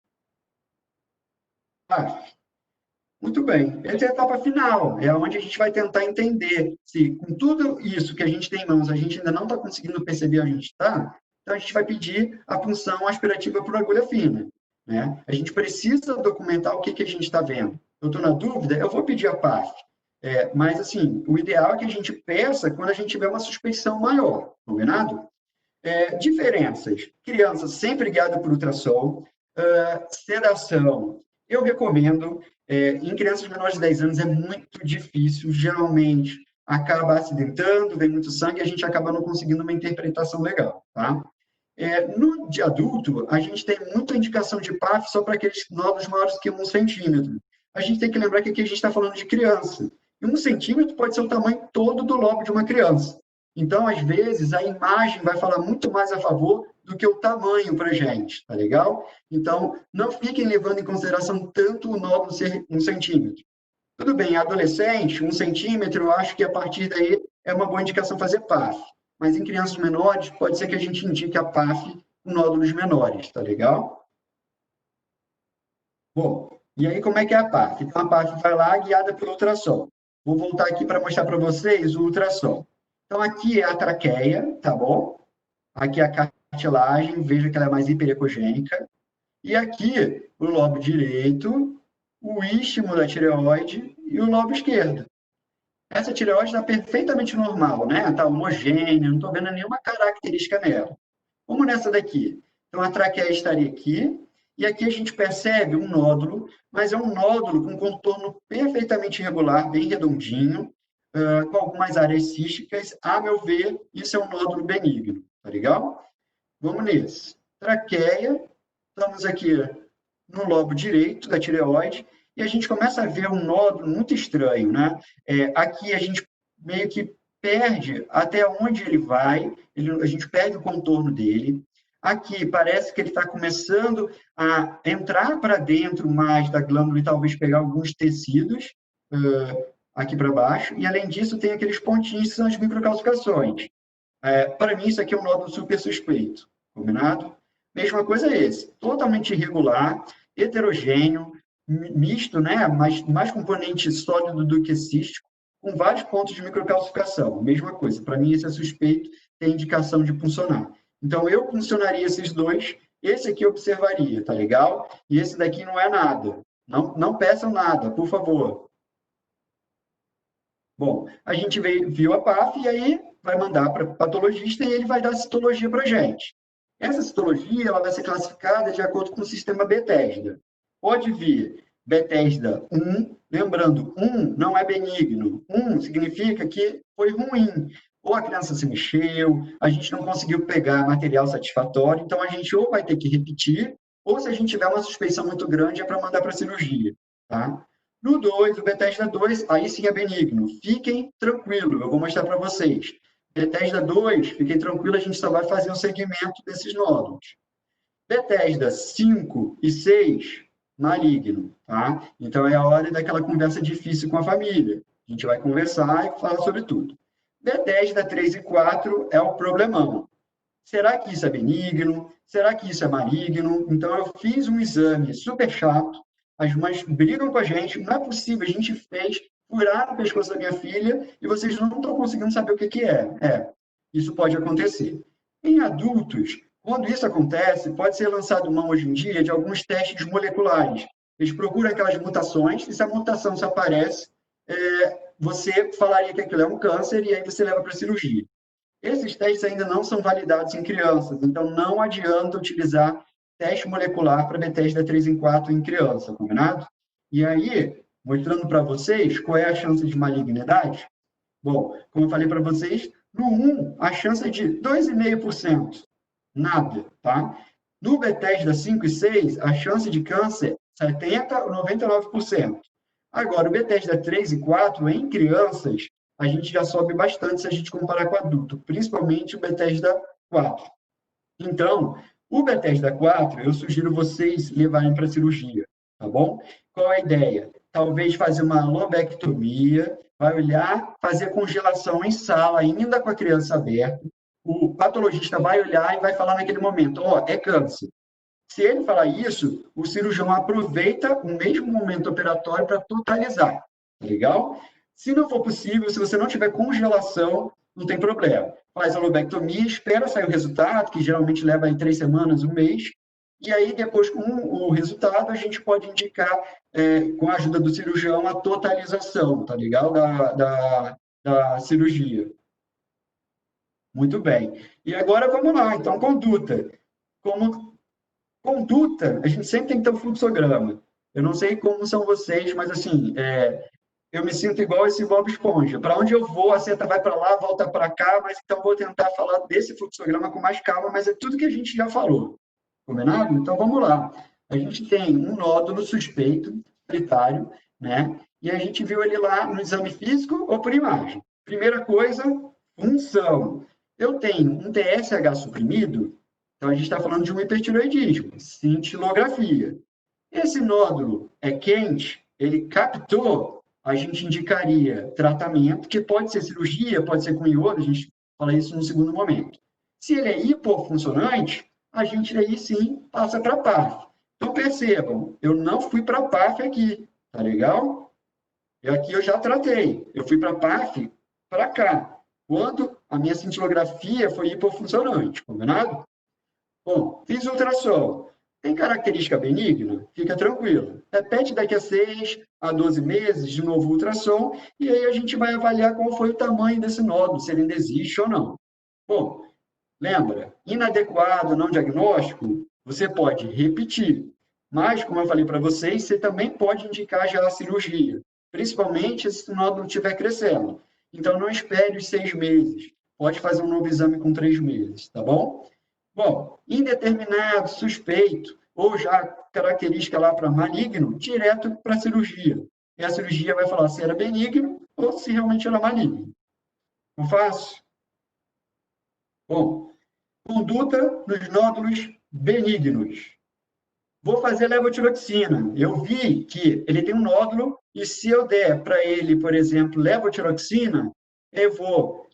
Muito bem. Essa é a etapa final, é onde a gente vai tentar entender se, com tudo isso que a gente tem em mãos, a gente ainda não está conseguindo perceber onde a gente está, então a gente vai pedir a função aspirativa por agulha fina, né? A gente precisa documentar o que a gente está vendo. Eu estou na dúvida, eu vou pedir a PAF. Mas, assim, o ideal é que a gente peça quando a gente tiver uma suspeição maior, combinado? Diferenças. Criança sempre guiada por ultrassom. Sedação. Eu recomendo. Em crianças menores de 10 anos é muito difícil. Geralmente, acaba acidentando, vem muito sangue e a gente acaba não conseguindo uma interpretação legal, tá? No de adulto, a gente tem muita indicação de PAF só para aqueles nódulos maiores que 1 centímetro. A gente tem que lembrar que aqui a gente está falando de criança. E 1 centímetro pode ser o tamanho todo do lobo de uma criança. Então, às vezes, a imagem vai falar muito mais a favor do que o tamanho para a gente, tá legal? Então, não fiquem levando em consideração tanto o nódulo ser 1 centímetro. Tudo bem, adolescente, 1 centímetro, eu acho que a partir daí é uma boa indicação fazer PAF. Mas em crianças menores, pode ser que a gente indique a PAF com nódulos menores, tá legal? Bom, e aí como é que é a PAF? Então, a PAF vai lá guiada pelo ultrassom. Vou voltar aqui para mostrar para vocês o ultrassom. Então, aqui é a traqueia, tá bom? Aqui é a cartilagem, veja que ela é mais hiperecogênica. E aqui, o lobo direito, o istmo da tireoide e o lobo esquerdo. Essa tireoide está perfeitamente normal, né? Está homogênea, não estou vendo nenhuma característica nela. Como nessa daqui. Então, a traqueia estaria aqui, e aqui a gente percebe um nódulo, mas é um nódulo com contorno perfeitamente irregular, bem redondinho, com algumas áreas císticas. A meu ver, isso é um nódulo benigno, tá legal? Vamos nesse. Traqueia, estamos aqui no lobo direito da tireoide, e a gente começa a ver um nódulo muito estranho, né? Aqui a gente meio que perde até onde ele vai, a gente perde o contorno dele. Aqui parece que ele está começando a entrar para dentro mais da glândula e talvez pegar alguns tecidos aqui para baixo, e além disso tem aqueles pontinhos que são as microcalcificações. Para mim isso aqui é um nódulo super suspeito, combinado? Mesma coisa esse, totalmente irregular, heterogêneo, misto, né? mais componente sólido do que cístico, com vários pontos de microcalcificação, mesma coisa. Para mim isso é suspeito, tem indicação de puncionar. Então eu puncionaria esses dois esse aqui eu observaria, tá legal? E esse daqui não é nada. Não peçam nada, por favor. Bom, a gente viu a PAF e aí vai mandar para o patologista e ele vai dar a citologia para a gente. Essa citologia ela vai ser classificada de acordo com o sistema Bethesda. Pode vir Bethesda 1, lembrando, 1 não é benigno. 1 significa que foi ruim. Ou a criança se mexeu, a gente não conseguiu pegar material satisfatório, então a gente ou vai ter que repetir, ou se a gente tiver uma suspeição muito grande, é para mandar para a cirurgia. Tá? No 2, o Bethesda 2, aí sim é benigno. Fiquem tranquilos, eu vou mostrar para vocês. Bethesda 2, fiquem tranquilos, a gente só vai fazer o segmento desses nódulos. Bethesda 5 e 6, maligno, tá? Então é a hora daquela conversa difícil com a família. A gente vai conversar e falar sobre tudo. Bethesda 3 e 4 é o problemão. Será que isso é benigno? Será que isso é maligno? Então eu fiz um exame super chato, as mães brigam com a gente, não é possível, a gente fez, furar no pescoço da minha filha e vocês não estão conseguindo saber o que é. Isso pode acontecer. Em adultos, quando isso acontece, pode ser lançado mão hoje em dia de alguns testes moleculares. Eles procuram aquelas mutações, e se a mutação se aparece, você falaria que aquilo é um câncer e aí você leva para a cirurgia. Esses testes ainda não são validados em crianças, então não adianta utilizar teste molecular para Bethesda 3 em 4 em criança, combinado? E aí, mostrando para vocês qual é a chance de malignidade. Bom, como eu falei para vocês, no 1, a chance é de 2,5%. Nada, tá? No Bethesda 5 e 6, a chance de câncer é 70% ou 99%. Agora, o Bethesda 3 e 4, em crianças, a gente já sobe bastante se a gente comparar com adulto, principalmente o Bethesda 4. Então, o Bethesda 4, eu sugiro vocês levarem para cirurgia, tá bom? Qual a ideia? Talvez fazer uma lobectomia, vai olhar, fazer congelação em sala, ainda com a criança aberta. O patologista vai olhar e vai falar naquele momento, é câncer. Se ele falar isso, o cirurgião aproveita o mesmo momento operatório para totalizar, tá legal? Se não for possível, se você não tiver congelação, não tem problema. Faz a lobectomia, espera sair o resultado, que geralmente leva aí 3 semanas, 1 mês, e aí depois com o resultado a gente pode indicar, com a ajuda do cirurgião, a totalização, tá legal? Da cirurgia. Muito bem. E agora vamos lá, então, conduta. Como conduta, a gente sempre tem que ter um fluxograma. Eu não sei como são vocês, mas assim, eu me sinto igual esse Bob Esponja. Para onde eu vou, a seta vai para lá, volta para cá, mas então vou tentar falar desse fluxograma com mais calma, mas é tudo que a gente já falou. Combinado? Então vamos lá. A gente tem um nódulo suspeito, prioritário, né? E a gente viu ele lá no exame físico ou por imagem. Primeira coisa, função. Eu tenho um TSH suprimido, então a gente está falando de um hipertireoidismo, cintilografia. Esse nódulo é quente, ele captou, a gente indicaria tratamento, que pode ser cirurgia, pode ser com iodo, a gente fala isso no segundo momento. Se ele é hipofuncionante, a gente aí sim passa para a PAF. Então percebam, eu não fui para a PAF aqui, tá legal? E aqui eu já tratei, eu fui para a PAF para cá, quando a minha cintilografia foi hipofuncionante, combinado? Bom, fiz ultrassom. Tem característica benigna? Fica tranquilo. Repete daqui a 6 a 12 meses, de novo ultrassom, e aí a gente vai avaliar qual foi o tamanho desse nódulo, se ele ainda existe ou não. Bom, lembra, inadequado, não diagnóstico, você pode repetir. Mas, como eu falei para vocês, você também pode indicar já a cirurgia, principalmente se o nódulo estiver crescendo. Então, não espere os 6 meses. Pode fazer um novo exame com 3 meses, tá bom? Bom, indeterminado, suspeito, ou já característica lá para maligno, direto para a cirurgia. E a cirurgia vai falar se era benigno ou se realmente era maligno. Não faço? Bom, conduta nos nódulos benignos. Vou fazer levotiroxina. Eu vi que ele tem um nódulo e se eu der para ele, por exemplo, levotiroxina, eu vou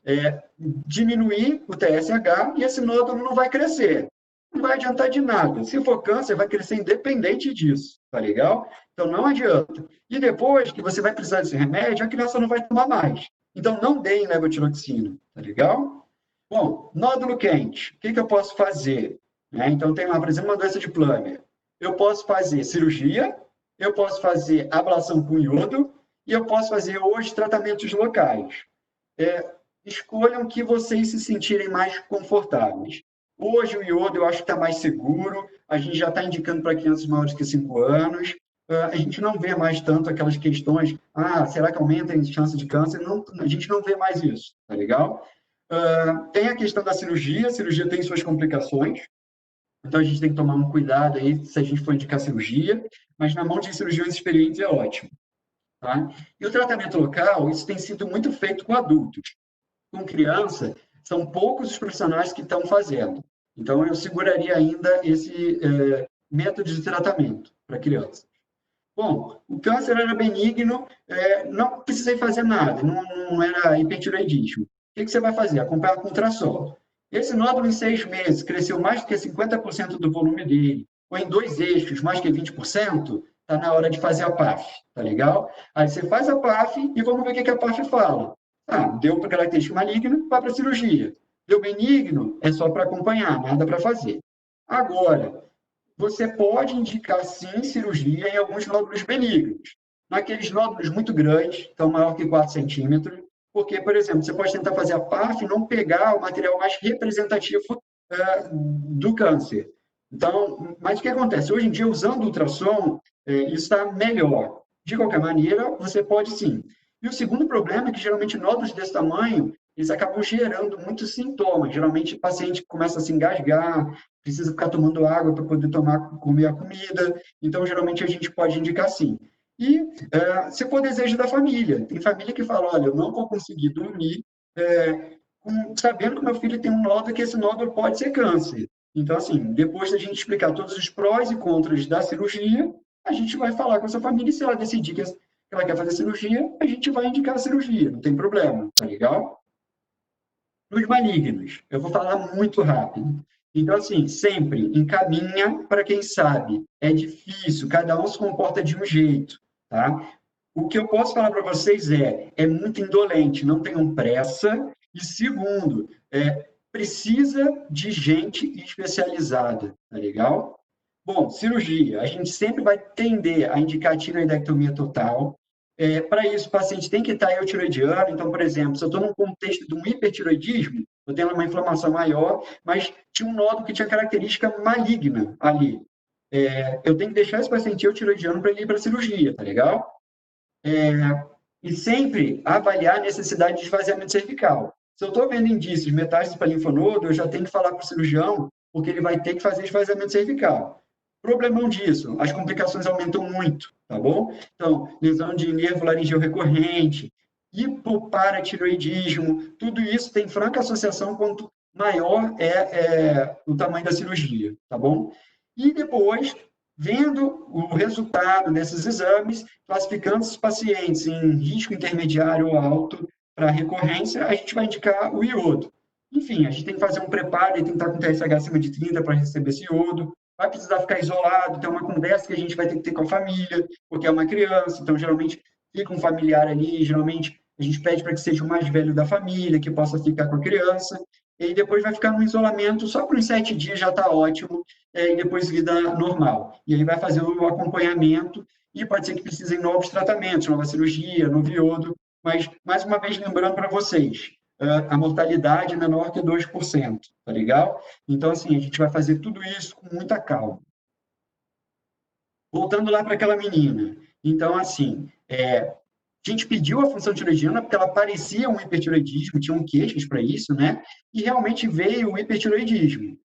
diminuir o TSH e esse nódulo não vai crescer. Não vai adiantar de nada. Se for câncer, vai crescer independente disso. Tá legal? Então, não adianta. E depois que você vai precisar desse remédio, a criança não vai tomar mais. Então, não deem levotiroxina. Tá legal? Bom, nódulo quente. O que eu posso fazer? né? Então, tem lá, por exemplo, uma doença de Plummer. Eu posso fazer cirurgia, eu posso fazer ablação com iodo e eu posso fazer hoje tratamentos locais. Escolham o que vocês se sentirem mais confortáveis. Hoje o iodo eu acho que está mais seguro, a gente já está indicando para crianças maiores que 5 anos, a gente não vê mais tanto aquelas questões, será que aumenta a chance de câncer? Não, a gente não vê mais isso, tá legal? Tem a questão da cirurgia, a cirurgia tem suas complicações, então a gente tem que tomar um cuidado aí se a gente for indicar cirurgia, mas na mão de cirurgiões experientes é ótimo. Tá? E o tratamento local, isso tem sido muito feito com adultos. Com criança, são poucos os profissionais que estão fazendo. Então, eu seguraria ainda esse método de tratamento para criança. Bom, o câncer era benigno, não precisei fazer nada, não era hipertireoidismo. O que você vai fazer? Acompanhar com ultrassom. Esse nódulo, em 6 meses, cresceu mais do que 50% do volume dele, ou em 2 eixos, mais que 20%, está na hora de fazer a PAF, tá legal? Aí você faz a PAF e vamos ver o que a PAF fala. Deu para característica maligna, vai para a cirurgia. Deu benigno, é só para acompanhar, nada para fazer. Agora, você pode indicar, sim, cirurgia em alguns nódulos benignos. Naqueles nódulos muito grandes, então maior que 4 centímetros, porque, por exemplo, você pode tentar fazer a PAF e não pegar o material mais representativo do câncer. Então, mas o que acontece? Hoje em dia, usando o ultrassom, isso está melhor. De qualquer maneira, você pode sim. E o segundo problema é que, geralmente, nódulos desse tamanho, eles acabam gerando muitos sintomas. Geralmente, o paciente começa a se engasgar, precisa ficar tomando água para poder comer a comida. Então, geralmente, a gente pode indicar sim. E, se for desejo da família, tem família que fala, olha, eu não vou conseguir dormir sabendo que meu filho tem um nódulo, que esse nódulo pode ser câncer. Então, assim, depois da gente explicar todos os prós e contras da cirurgia, a gente vai falar com essa família e se ela decidir que ela quer fazer cirurgia, a gente vai indicar a cirurgia, não tem problema, tá legal? Nos malignos, eu vou falar muito rápido. Então, assim, sempre encaminha para quem sabe. É difícil, cada um se comporta de um jeito, tá? O que eu posso falar para vocês é muito indolente, não tenham pressa. E segundo, precisa de gente especializada, tá legal? Bom, cirurgia. A gente sempre vai tender a indicar a tireoidectomia total. Para isso, o paciente tem que estar eutiroidiano. Então, por exemplo, se eu estou num contexto de um hipertiroidismo, eu tenho uma inflamação maior, mas tinha um nódulo que tinha característica maligna ali. Eu tenho que deixar esse paciente eutiroidiano para ele ir para a cirurgia, tá legal? E sempre avaliar a necessidade de esvaziamento cervical. Se eu estou vendo indícios de metástase para linfonodo, eu já tenho que falar para o cirurgião, porque ele vai ter que fazer esvaziamento cervical. Problemão disso, as complicações aumentam muito, tá bom? Então, lesão de nervo laringeu recorrente, hipoparatiroidismo, tudo isso tem franca associação quanto maior é o tamanho da cirurgia, tá bom? E depois, vendo o resultado desses exames, classificando esses pacientes em risco intermediário ou alto para recorrência, a gente vai indicar o iodo. Enfim, a gente tem que fazer um preparo e tentar com TSH acima de 30 para receber esse iodo. Vai precisar ficar isolado, ter uma conversa que a gente vai ter que ter com a família, porque é uma criança, então geralmente fica um familiar ali, geralmente a gente pede para que seja o mais velho da família, que possa ficar com a criança, e depois vai ficar no isolamento, só por uns 7 dias já está ótimo, e depois vida normal. E aí vai fazer o acompanhamento, e pode ser que precisem novos tratamentos, nova cirurgia, novo iodo, mas, mais uma vez, lembrando para vocês, a mortalidade é menor que 2%, tá legal? Então, assim, a gente vai fazer tudo isso com muita calma. Voltando lá para aquela menina. Então, assim, a gente pediu a função tiroidiana porque ela parecia um hipertiroidismo, tinham queixas para isso, né? E realmente veio o hipertiroidismo.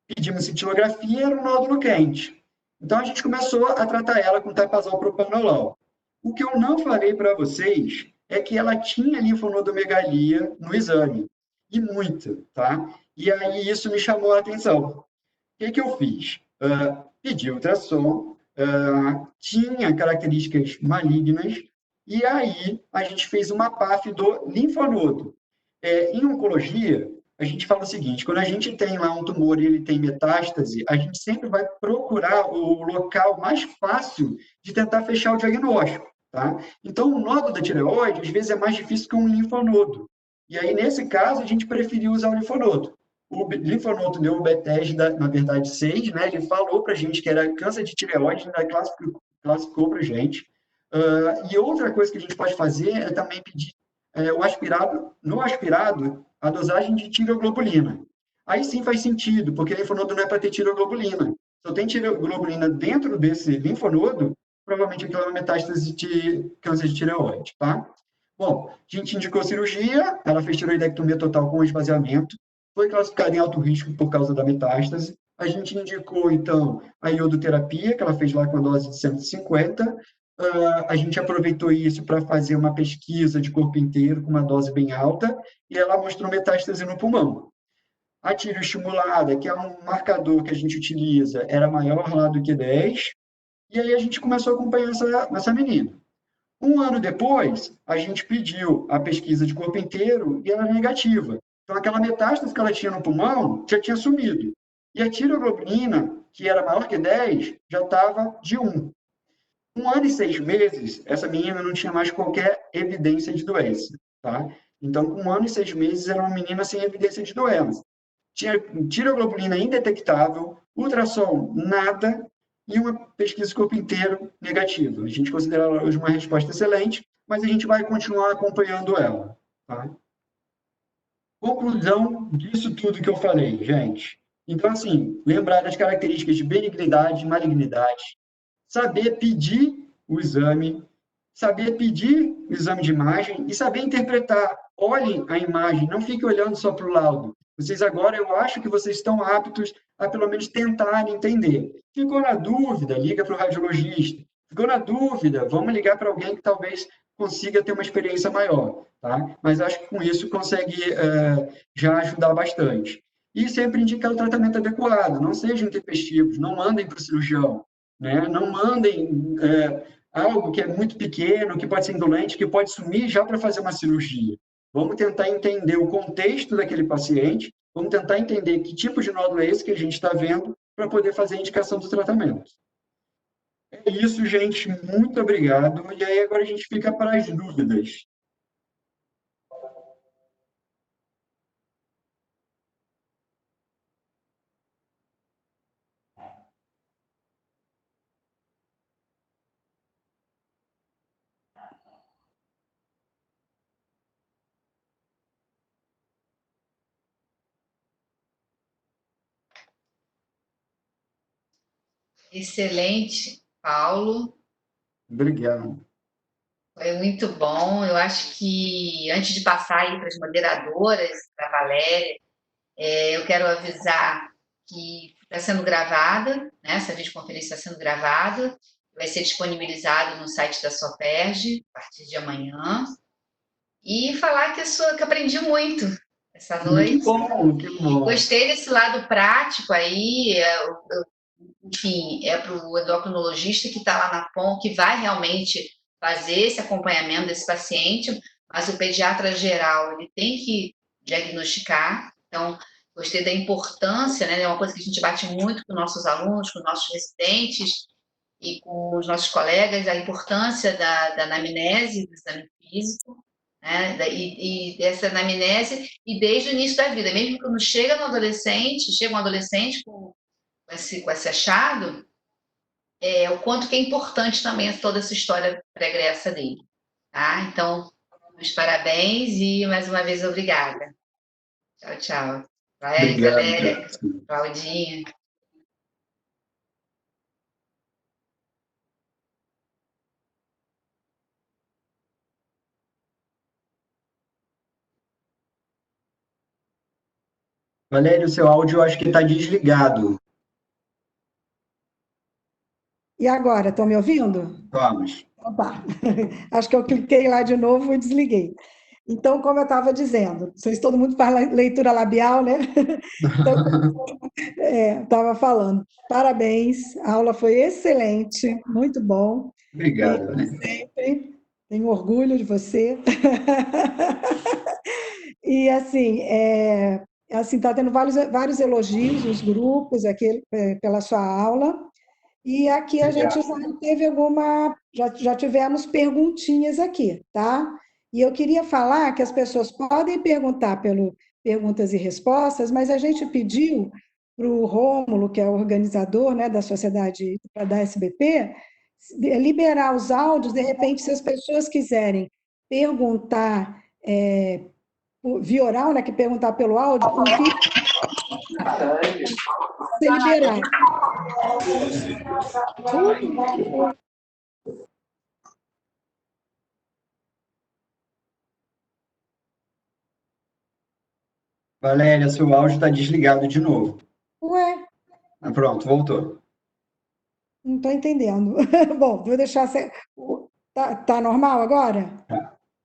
Pedimos cintilografia, era um nódulo quente. Então, a gente começou a tratar ela com tapazol propanolol. O que eu não falei para vocês é que ela tinha linfonodomegalia no exame, e muita, tá? E aí isso me chamou a atenção. O que eu fiz? Pedi ultrassom, tinha características malignas, e aí a gente fez uma PAF do linfonodo. Em oncologia, a gente fala o seguinte, quando a gente tem lá um tumor e ele tem metástase, a gente sempre vai procurar o local mais fácil de tentar fechar o diagnóstico. Tá? Então, o nódulo da tireoide, às vezes, é mais difícil que um linfonodo. E aí, nesse caso, a gente preferiu usar o linfonodo. O linfonodo deu o Bethesda, na verdade, 6, né? Ele falou para a gente que era câncer de tireoide, né? Classificou para a gente. E outra coisa que a gente pode fazer é também pedir o aspirado, no aspirado, a dosagem de tireoglobulina. Aí sim faz sentido, porque linfonodo não é para ter tireoglobulina. Se eu tenho tireoglobulina dentro desse linfonodo, provavelmente aquilo é uma metástase de câncer de tireoide, tá? Bom, a gente indicou cirurgia, ela fez tireoidectomia total com esvaziamento, foi classificada em alto risco por causa da metástase. A gente indicou, então, a iodoterapia, que ela fez lá com a dose de 150. A gente aproveitou isso para fazer uma pesquisa de corpo inteiro com uma dose bem alta, e ela mostrou metástase no pulmão. A tireoestimulada, que é um marcador que a gente utiliza, era maior lá do que 10, e aí a gente começou a acompanhar essa menina. Um ano depois, a gente pediu a pesquisa de corpo inteiro e ela era negativa. Então, aquela metástase que ela tinha no pulmão já tinha sumido. E a tireoglobulina, que era maior que 10, já estava de 1. 1 ano e 6 meses, essa menina não tinha mais qualquer evidência de doença. Tá? Então, com 1 ano e 6 meses, era uma menina sem evidência de doença. Tinha tireoglobulina indetectável, ultrassom nada, e uma pesquisa de corpo inteiro negativa. A gente considera ela hoje uma resposta excelente, mas a gente vai continuar acompanhando ela. Tá? Conclusão disso tudo que eu falei, gente. Então, assim, lembrar das características de benignidade e malignidade, saber pedir o exame, saber pedir o exame de imagem e saber interpretar. Olhem a imagem, não fiquem olhando só para o laudo. Vocês agora, eu acho que vocês estão aptos a pelo menos tentar entender. Ficou na dúvida, liga para o radiologista. Ficou na dúvida, vamos ligar para alguém que talvez consiga ter uma experiência maior. Tá? Mas acho que com isso consegue já ajudar bastante. E sempre indicar o tratamento adequado, não sejam intempestivos, não mandem para o cirurgião, né? Não mandem algo que é muito pequeno, que pode ser indolente, que pode sumir já para fazer uma cirurgia. Vamos tentar entender o contexto daquele paciente, vamos tentar entender que tipo de nódulo é esse que a gente está vendo para poder fazer a indicação do tratamento. É isso, gente. Muito obrigado. E aí agora a gente fica para as dúvidas. Excelente, Paulo. Obrigado. Foi muito bom. Eu acho que antes de passar aí para as moderadoras, para a Valéria, eu quero avisar que está sendo gravada, né? Essa videoconferência está sendo gravada, vai ser disponibilizado no site da Soperge a partir de amanhã. E falar que aprendi muito essa noite. Que bom, que bom. Gostei desse lado prático aí, enfim, é para o endocrinologista que está lá na POM, que vai realmente fazer esse acompanhamento desse paciente, mas o pediatra geral, ele tem que diagnosticar. Então, gostei da importância, né? É uma coisa que a gente bate muito com nossos alunos, com nossos residentes e com os nossos colegas, a importância da anamnese, do exame físico, né? E dessa anamnese, e desde o início da vida, mesmo quando chega um adolescente com esse achado, o quanto que é importante também toda essa história pregressa dele. Tá? Então, meus parabéns e, mais uma vez, obrigada. Tchau, tchau. Valéria, Claudinha. Valério, seu áudio eu acho que está desligado. E agora, estão me ouvindo? Vamos. Então tá. Acho que eu cliquei lá de novo e desliguei. Então, como eu estava dizendo, vocês todo mundo faz leitura labial, né? Então, estava falando. Parabéns, a aula foi excelente, muito bom. Obrigado, E sempre tenho orgulho de você. E assim está tendo vários elogios nos grupos aqui pela sua aula. E aqui a gente já teve já tivemos perguntinhas aqui, tá? E eu queria falar que as pessoas podem perguntar perguntas e respostas, mas a gente pediu para o Rômulo, que é o organizador, né, da sociedade da SBP, liberar os áudios, de repente, se as pessoas quiserem perguntar via oral, né, que perguntar pelo áudio, o vídeo ser liberado. Valéria, seu áudio está desligado de novo. Ué, Pronto, voltou. não estou entendendo. Bom, vou deixar... Tá normal agora?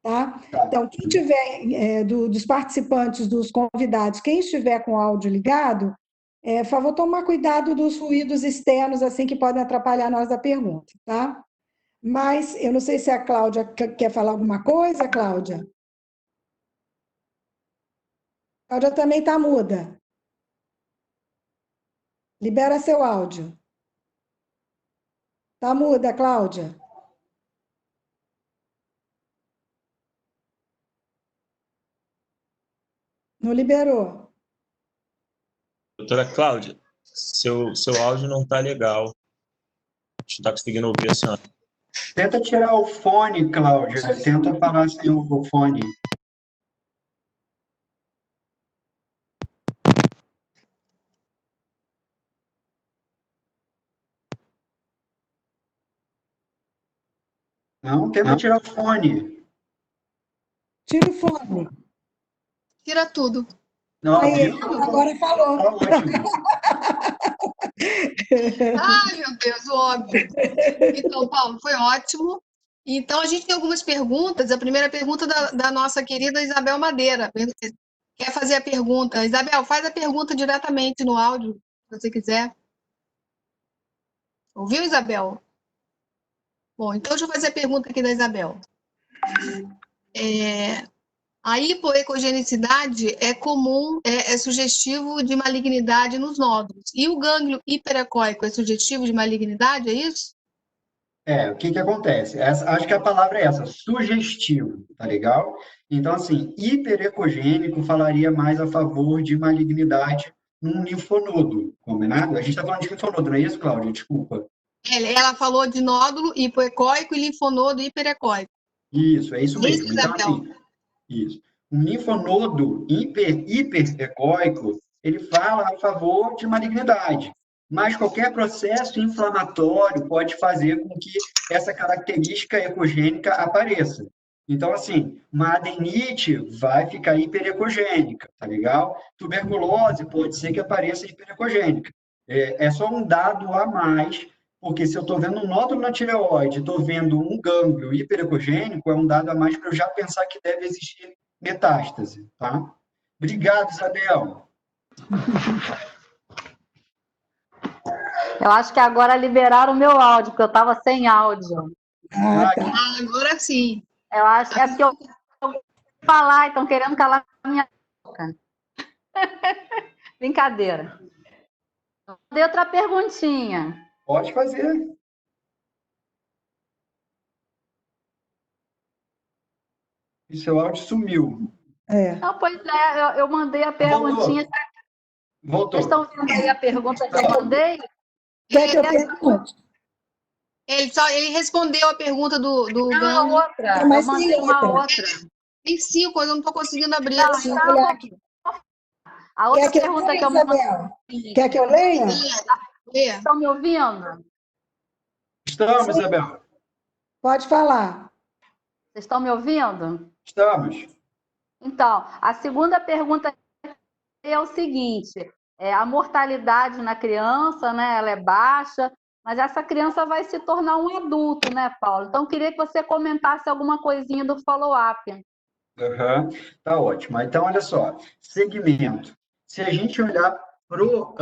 Tá? Então, quem tiver, dos participantes, dos convidados, quem estiver com o áudio ligado, por favor, tomar cuidado dos ruídos externos, assim, que podem atrapalhar nós da pergunta, tá? Mas, eu não sei se a Cláudia quer falar alguma coisa, Cláudia? Cláudia também está muda. Libera seu áudio. Está muda, Cláudia? Não liberou? Doutora Cláudia, seu áudio não está legal. A gente não está conseguindo ouvir a senhora. Tenta tirar o fone, Cláudia. Tenta falar sem o fone. Não, tenta tirar o fone. Tira o fone. Tira tudo. Não, Aí, viu? agora falou. Tá ótimo. Ai, meu Deus, óbvio. Então, Paulo, foi ótimo. Então, a gente tem algumas perguntas. A primeira pergunta da nossa querida Isabel Madeira. Quer fazer a pergunta? Isabel, faz a pergunta diretamente no áudio, se você quiser. Ouviu, Isabel? Bom, então deixa eu fazer a pergunta aqui da Isabel. A hipoecogenicidade é comum, é sugestivo de malignidade nos nódulos. E o gânglio hiperecóico é sugestivo de malignidade, é isso? O que acontece? Acho que a palavra é essa, sugestivo, tá legal? Então, assim, hiperecogênico falaria mais a favor de malignidade num linfonodo, combinado? A gente está falando de linfonodo, não é isso, Cláudia? Desculpa. Ela falou de nódulo hipoecóico e linfonodo hiperecóico. Isso, é isso mesmo. Isso, Então, Isabel. assim, isso. Um linfonodo hiperecóico, ele fala a favor de malignidade, mas qualquer processo inflamatório pode fazer com que essa característica ecogênica apareça. Então, assim, uma adenite vai ficar hiperecogênica, tá legal? Tuberculose pode ser que apareça hiperecogênica. É só um dado a mais, porque se eu estou vendo um nódulo na tireoide, estou vendo um gânglio hiperecogênico, é um dado a mais para eu já pensar que deve existir metástase, tá? Obrigado, Isabel. Eu acho que agora liberaram o meu áudio, porque eu estava sem áudio. Ah, tá. Agora sim. Eu acho que é porque eu vou falar e estão querendo calar a minha boca. Brincadeira. Dei outra perguntinha. Pode fazer. E seu áudio sumiu. Não, pois é, eu mandei a perguntinha. Voltou. Vocês estão vendo aí a pergunta que eu mandei? Quer que eu pergunte? Ele respondeu a pergunta do Não, gânglio. outra. Mas Eu mandei tem uma outra. outra. Tem 5, eu não estou conseguindo abrir. Não, Assim. então, Olha aqui. a outra Quer que eu pergunta leia, que eu mandei. Isabel? Quer que eu leia? Lê. Estão me ouvindo? Estamos, Isabel. Pode falar. Vocês estão me ouvindo? Estamos. Então, a segunda pergunta é o seguinte: a mortalidade na criança, né, ela é baixa, mas essa criança vai se tornar um adulto, né, Paulo? Então, queria que você comentasse alguma coisinha do follow-up. Uhum. Tá ótimo. Então, olha só, segmento. Se a gente olhar para o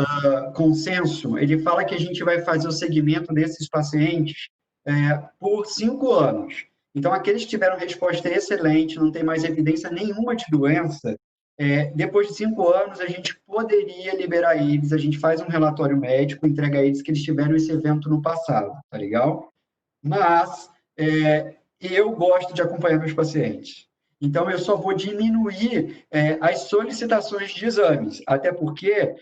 consenso, ele fala que a gente vai fazer o segmento desses pacientes por 5 anos. Então, aqueles que tiveram resposta excelente, não tem mais evidência nenhuma de doença, depois de 5 anos, a gente poderia liberar eles, a gente faz um relatório médico, entrega a eles que eles tiveram esse evento no passado, tá legal? Mas eu gosto de acompanhar meus pacientes. Então, eu só vou diminuir as solicitações de exames, até porque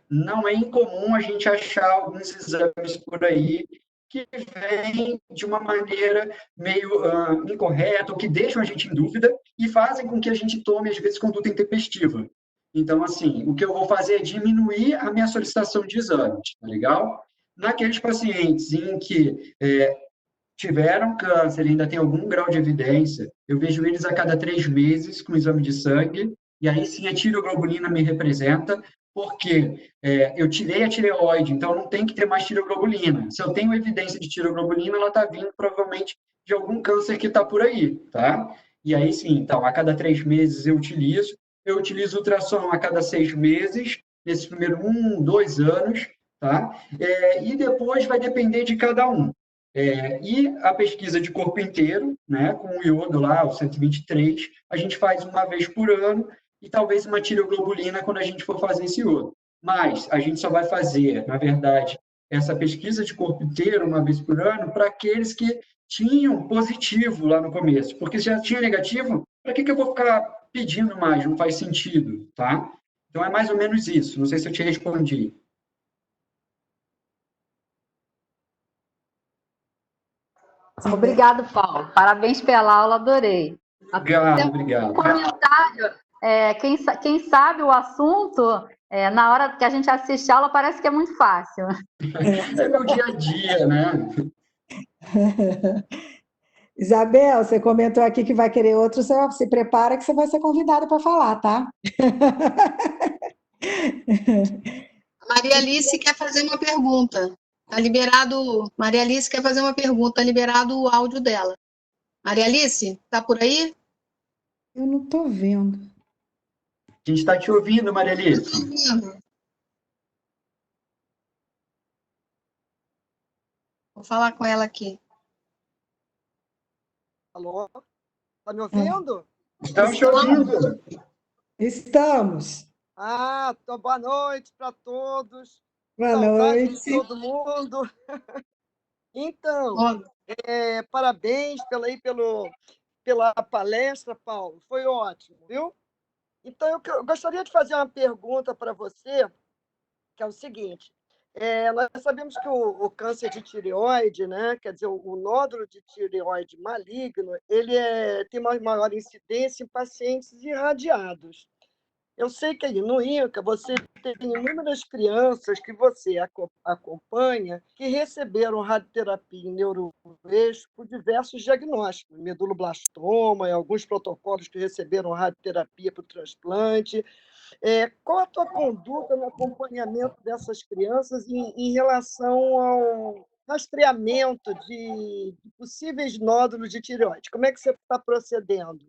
não é incomum a gente achar alguns exames por aí que vêm de uma maneira meio incorreta, ou que deixam a gente em dúvida e fazem com que a gente tome, às vezes, conduta intempestiva. Então, assim, o que eu vou fazer é diminuir a minha solicitação de exames, tá legal? Naqueles pacientes em que tiveram câncer e ainda tem algum grau de evidência, eu vejo eles a cada 3 meses com exame de sangue, e aí sim a tireoglobulina me representa, porque eu tirei a tireoide, então não tem que ter mais tireoglobulina. Se eu tenho evidência de tireoglobulina, ela está vindo provavelmente de algum câncer que está por aí, tá? E aí sim, então, a cada 3 meses eu utilizo ultrassom a cada 6 meses, nesse primeiro 1, 2 anos, tá? E depois vai depender de cada um. E a pesquisa de corpo inteiro, né, com o iodo lá, o 123, a gente faz uma vez por ano, e talvez uma tireoglobulina quando a gente for fazer esse iodo. Mas a gente só vai fazer, na verdade, essa pesquisa de corpo inteiro uma vez por ano para aqueles que tinham positivo lá no começo. Porque se já tinha negativo, para que eu vou ficar pedindo mais? Não faz sentido, tá? Então é mais ou menos isso. Não sei se eu te respondi. Obrigado, Paulo. Parabéns pela aula, adorei. Obrigado. Comentário, quem sabe o assunto, na hora que a gente assiste a aula, parece que é muito fácil. É meu dia a dia, né? Isabel, você comentou aqui que vai querer outro, você se prepara que você vai ser convidada para falar, tá? Maria Alice quer fazer uma pergunta. Está liberado. Maria Alice quer fazer uma pergunta. Está liberado o áudio dela. Maria Alice, está por aí? Eu não estou vendo. A gente está te ouvindo, Maria Alice. Vou falar com ela aqui. Alô? Está me ouvindo? Estamos te ouvindo. Estamos. Então, boa noite para todos. Boa Saudade noite. de todo mundo. Então, parabéns pela palestra, Paulo. Foi ótimo, viu? Então, eu gostaria de fazer uma pergunta para você, que é o seguinte. Nós sabemos que o câncer de tireoide, né, quer dizer, o nódulo de tireoide maligno, ele tem uma maior incidência em pacientes irradiados. Eu sei que aí no INCA você tem inúmeras crianças que você acompanha que receberam radioterapia em neuroeixo por diversos diagnósticos, meduloblastoma, e alguns protocolos que receberam radioterapia para o transplante. Qual a tua conduta no acompanhamento dessas crianças em relação ao rastreamento de possíveis nódulos de tireoide? Como é que você está procedendo?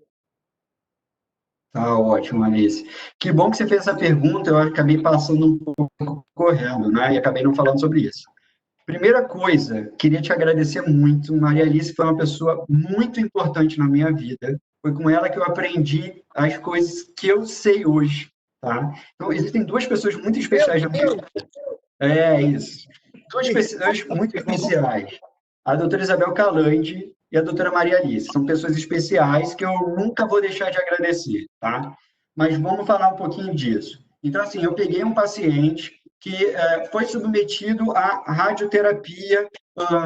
Tá ótimo, Alice. Que bom que você fez essa pergunta, eu acabei passando um pouco correndo, né? E acabei não falando sobre isso. Primeira coisa, queria te agradecer muito. Maria Alice foi uma pessoa muito importante na minha vida. Foi com ela que eu aprendi as coisas que eu sei hoje, tá? Então, existem duas pessoas muito especiais na minha vida. Isso. Duas pessoas muito especiais. A doutora Isabel Calandi e a doutora Maria Alice. São pessoas especiais que eu nunca vou deixar de agradecer, tá? Mas vamos falar um pouquinho disso. Então, assim, eu peguei um paciente que foi submetido à radioterapia,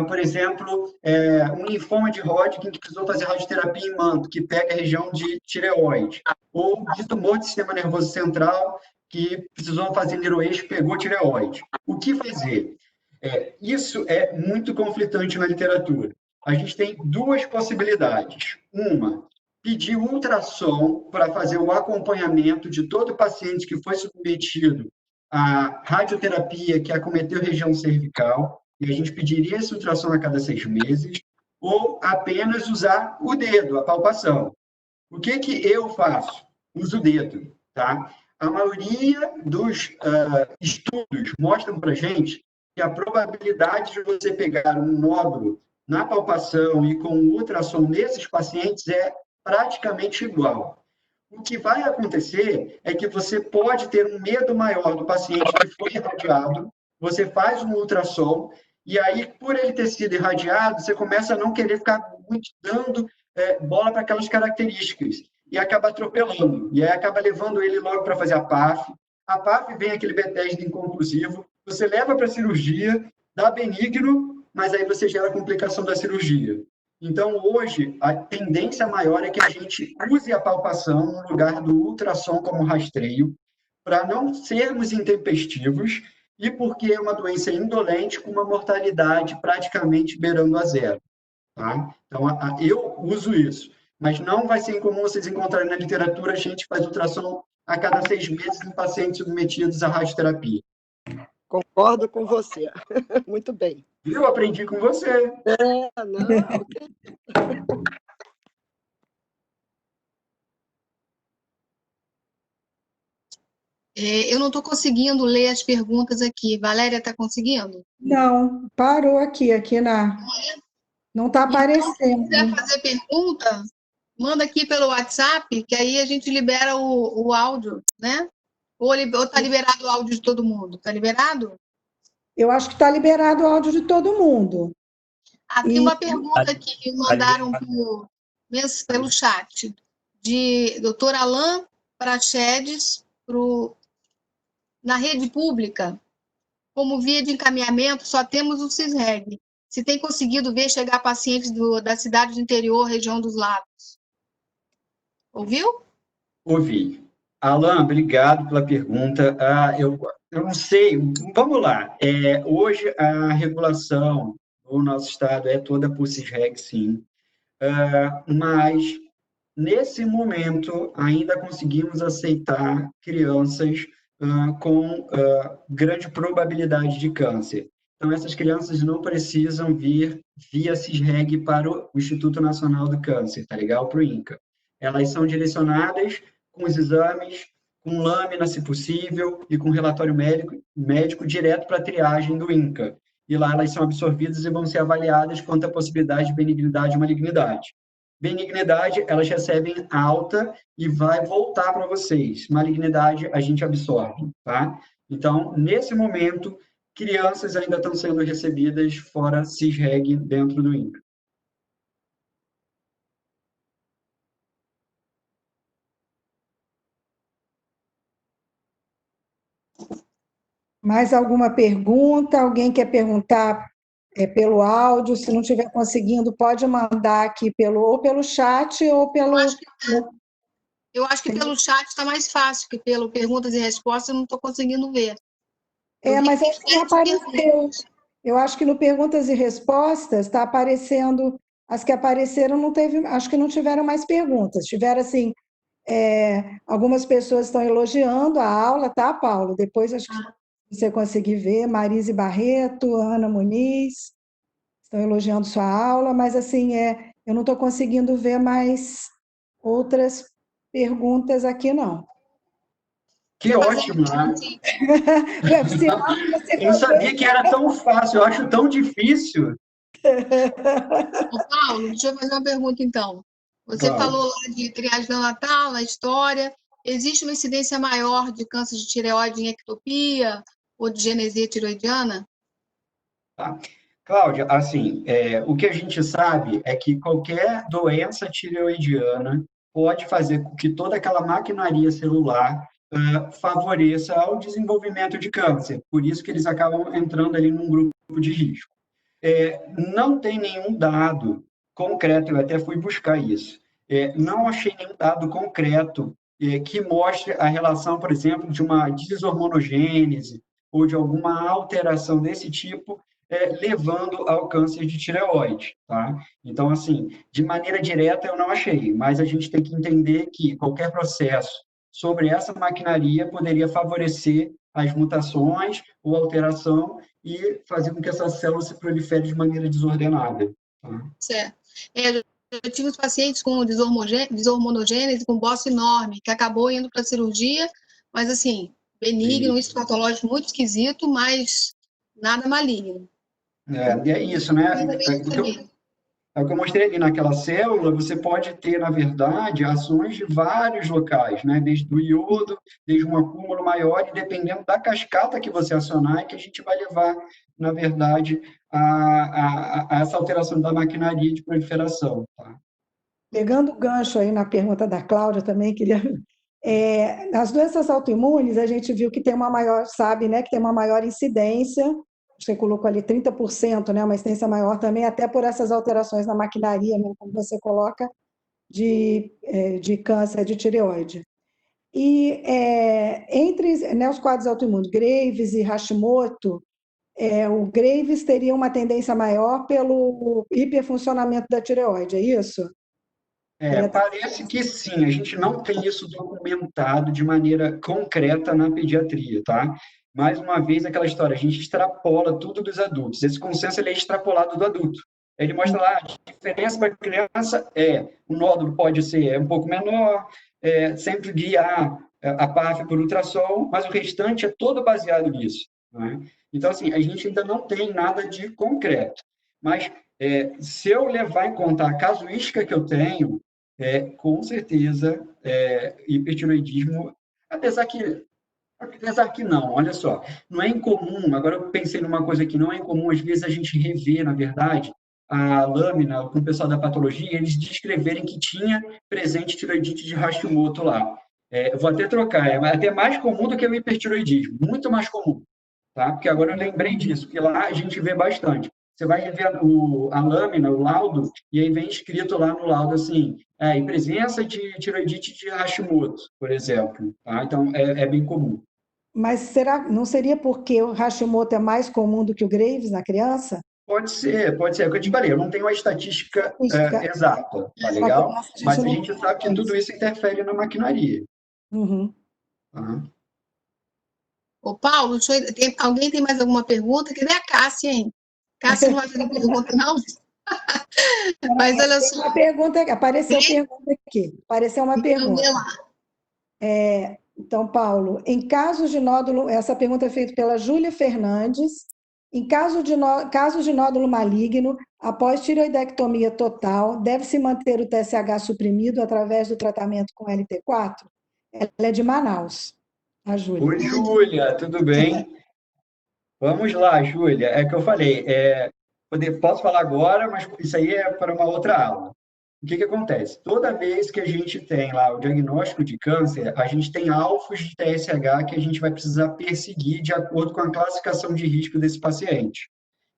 por exemplo, um linfoma de Hodgkin que precisou fazer radioterapia em manto, que pega a região de tireoide, ou de tumor do sistema nervoso central, que precisou fazer neuroeixo, pegou tireoide. O que fazer? Isso é muito conflitante na literatura. A gente tem duas possibilidades. Uma, pedir ultrassom para fazer o acompanhamento de todo paciente que foi submetido à radioterapia que acometeu a região cervical, e a gente pediria esse ultrassom a cada 6 meses, ou apenas usar o dedo, a palpação. O que eu faço? Uso o dedo, tá? A maioria dos estudos mostram para a gente que a probabilidade de você pegar um nódulo na palpação e com o ultrassom nesses pacientes é praticamente igual. O que vai acontecer é que você pode ter um medo maior do paciente que foi irradiado, você faz um ultrassom, e aí, por ele ter sido irradiado, você começa a não querer ficar muito dando bola para aquelas características e acaba atropelando. E aí acaba levando ele logo para fazer a PAF. A PAF vem aquele Bethesda inconclusivo, você leva para a cirurgia, dá benigno, mas aí você gera complicação da cirurgia. Então, hoje, a tendência maior é que a gente use a palpação no lugar do ultrassom como rastreio, para não sermos intempestivos e porque é uma doença indolente com uma mortalidade praticamente beirando a zero. Tá? Então, eu uso isso. Mas não vai ser incomum vocês encontrarem na literatura, a gente faz ultrassom a cada 6 meses em pacientes submetidos à radioterapia. Concordo com você. Muito bem. Eu aprendi com você. Não. Eu não estou conseguindo ler as perguntas aqui. Valéria está conseguindo? Não, parou aqui na... Não está aparecendo. Então, se quiser fazer pergunta, manda aqui pelo WhatsApp, que aí a gente libera o áudio, né? Ou está liberado o áudio de todo mundo? Está liberado? Eu acho que está liberado o áudio de todo mundo. Tem uma pergunta aqui que mandaram pelo chat, de Dr. Alain Prachedes, na rede pública, como via de encaminhamento, só temos o CISREG. Se tem conseguido ver chegar pacientes da cidade do interior, região dos lagos. Ouviu? Ouvi. Alan, obrigado pela pergunta. Eu não sei, vamos lá. Hoje, a regulação do nosso estado é toda por CISREG, sim. Mas, nesse momento, ainda conseguimos aceitar crianças com grande probabilidade de câncer. Então, essas crianças não precisam vir via CISREG para o Instituto Nacional do Câncer, tá legal? Para o INCA. Elas são direcionadas com os exames, com lâmina, se possível, e com relatório médico direto para a triagem do INCA. E lá elas são absorvidas e vão ser avaliadas quanto à possibilidade de benignidade e malignidade. Benignidade, elas recebem alta e vai voltar para vocês. Malignidade, a gente absorve, tá? Então, nesse momento, crianças ainda estão sendo recebidas fora CISREG dentro do INCA. Mais alguma pergunta? Alguém quer perguntar pelo áudio? Se não estiver conseguindo, pode mandar aqui ou pelo chat ou pelo... Eu acho que pelo chat está mais fácil, que pelo perguntas e respostas eu não estou conseguindo ver. Mas acho que não apareceu. Eu acho que no perguntas e respostas está aparecendo... As que apareceram, não teve, acho que não tiveram mais perguntas. Tiveram, assim, algumas pessoas estão elogiando a aula, tá, Paulo? Depois, acho que você conseguir ver, Marise Barreto, Ana Muniz, estão elogiando sua aula, mas, assim, eu não estou conseguindo ver mais outras perguntas aqui, não. Que ótimo, né? Eu não sabia que era tão fácil, eu acho tão difícil. Paulo, deixa eu fazer uma pergunta, então. Você falou lá de triagem neonatal, na história. Existe uma incidência maior de câncer de tireoide em ectopia ou de genesia tiroidiana? Tá. Cláudia, assim, o que a gente sabe é que qualquer doença tireoidiana pode fazer com que toda aquela maquinaria celular favoreça ao desenvolvimento de câncer. Por isso que eles acabam entrando ali num grupo de risco. Não tem nenhum dado concreto, eu até fui buscar isso. Não achei nenhum dado concreto que mostre a relação, por exemplo, de uma desarmonogênese ou de alguma alteração desse tipo levando ao câncer de tireoide, tá? Então, assim, de maneira direta eu não achei, mas a gente tem que entender que qualquer processo sobre essa maquinaria poderia favorecer as mutações ou alteração e fazer com que essa célula se prolifere de maneira desordenada. Tá? Certo. Eu tive os pacientes com desarmonogênese, com bócio enorme, que acabou indo para a cirurgia, mas, assim, benigno, isso patológico muito esquisito, mas nada maligno. É isso, né? É o que eu mostrei ali naquela célula, você pode ter, na verdade, ações de vários locais, né? Desde o iodo, desde um acúmulo maior, e dependendo da cascata que você acionar, é que a gente vai levar, na verdade, a essa alteração da maquinaria de proliferação. Tá? Pegando o gancho aí na pergunta da Cláudia também, queria... as doenças autoimunes, a gente viu que tem uma maior, sabe, né, que tem uma maior incidência, você colocou ali 30%, né, uma incidência maior também, até por essas alterações na maquinaria, né, como você coloca, de câncer de tireoide. E entre, né, os quadros autoimunes, Graves e Hashimoto, o Graves teria uma tendência maior pelo hiperfuncionamento da tireoide, é isso? Parece que sim, a gente não tem isso documentado de maneira concreta na pediatria, tá? Mais uma vez, aquela história, a gente extrapola tudo dos adultos. Esse consenso ele é extrapolado do adulto. Ele mostra lá a diferença para a criança o nódulo pode ser um pouco menor, sempre guiar a PAF por ultrassom, mas o restante é todo baseado nisso, né? Então, assim, a gente ainda não tem nada de concreto. Mas se eu levar em conta a casuística que eu tenho, com certeza, hipertiroidismo, apesar que não, olha só, não é incomum, agora eu pensei numa coisa que não é incomum, às vezes a gente revê, na verdade, a lâmina com o pessoal da patologia, eles descreverem que tinha presente tiroidite de Hashimoto lá. Eu vou até trocar, é até mais comum do que o hipertiroidismo, muito mais comum, tá? Porque agora eu lembrei disso, porque lá a gente vê bastante. Você vai ver a lâmina, o laudo, e aí vem escrito lá no laudo assim, em presença de tiroidite de Hashimoto, por exemplo. Tá? Então, é bem comum. Mas não seria porque o Hashimoto é mais comum do que o Graves na criança? Pode ser. É o que eu te falei, eu não tenho a estatística exata, tá legal? Mas a gente sabe que tudo isso interfere na maquinaria. Uhum. Tá? Ô, Paulo, alguém tem mais alguma pergunta? Cadê a Cássia, hein? Cássia não vai fazer pergunta, não? Mas olha só. Uma pergunta, apareceu pergunta aqui. Apareceu uma pergunta. Então, Paulo, em casos de nódulo, essa pergunta é feita pela Júlia Fernandes. Em casos de nódulo maligno, após tireoidectomia total, deve-se manter o TSH suprimido através do tratamento com LT4? Ela é de Manaus, a Júlia. Oi, Júlia, tudo bem? Vamos lá, Júlia. É que eu falei, posso falar agora, mas isso aí é para uma outra aula. O que acontece? Toda vez que a gente tem lá o diagnóstico de câncer, a gente tem alvos de TSH que a gente vai precisar perseguir de acordo com a classificação de risco desse paciente.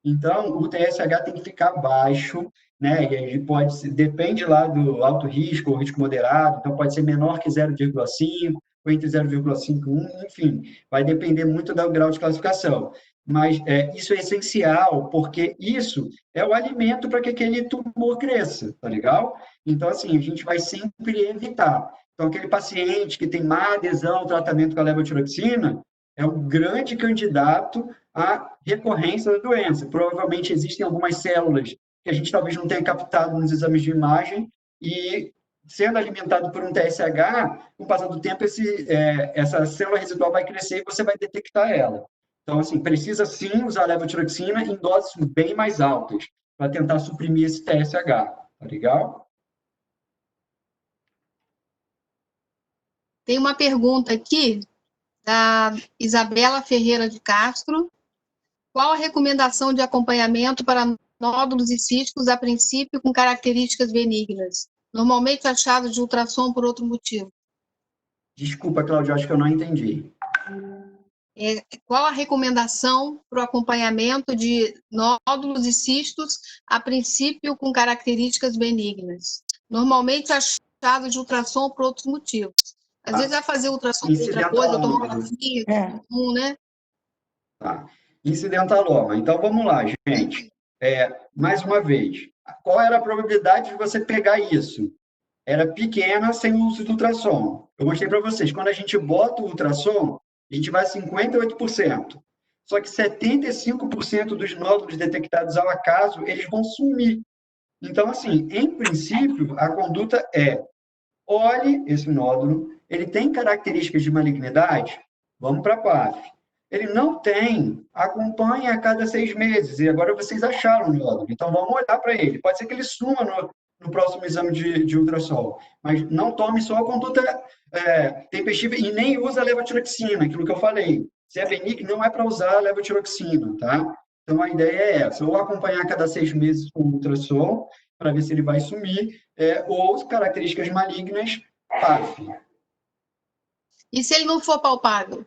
Então, o TSH tem que ficar baixo, né? E aí depende lá do alto risco ou risco moderado, então pode ser menor que 0,5 ou entre 0,51, enfim, vai depender muito do grau de classificação. Mas isso é essencial, porque isso é o alimento para que aquele tumor cresça, tá legal? Então, assim, a gente vai sempre evitar. Então, aquele paciente que tem má adesão ao tratamento com a levotiroxina é um grande candidato à recorrência da doença. Provavelmente existem algumas células que a gente talvez não tenha captado nos exames de imagem e, sendo alimentado por um TSH, com o passar do tempo, essa célula residual vai crescer e você vai detectar ela. Então, assim, precisa sim usar a levotiroxina em doses bem mais altas para tentar suprimir esse TSH, tá legal? Tem uma pergunta aqui da Isabela Ferreira de Castro. Qual a recomendação de acompanhamento para nódulos e cistos, a princípio, com características benignas, normalmente achados de ultrassom por outro motivo? Desculpa, Cláudia, acho que eu não entendi. Qual a recomendação para o acompanhamento de nódulos e cistos, a princípio, com características benignas, normalmente achados de ultrassom por outros motivos? Às vezes vai fazer ultrassom por outra coisa, tomografia, né? Tá. Incidentaloma. Então, vamos lá, gente. Mais uma vez, qual era a probabilidade de você pegar isso? Era pequena sem o uso do ultrassom. Eu mostrei para vocês, quando a gente bota o ultrassom, a gente vai a 58%. Só que 75% dos nódulos detectados ao acaso, eles vão sumir. Então, assim, em princípio, a conduta olhe esse nódulo, ele tem características de malignidade? Vamos para a PAF. Ele não tem, acompanhe a cada 6 meses, e agora vocês acharam o nódulo, então vamos olhar para ele. Pode ser que ele suma no próximo exame de ultrassom, mas não tome só a conduta tempestiva e nem usa a levotiroxina, aquilo que eu falei. Se é benigno, não é para usar a levotiroxina, tá? Então, a ideia é essa, ou acompanhar a cada 6 meses com ultrassom, para ver se ele vai sumir, ou características malignas, PAF. E se ele não for palpável?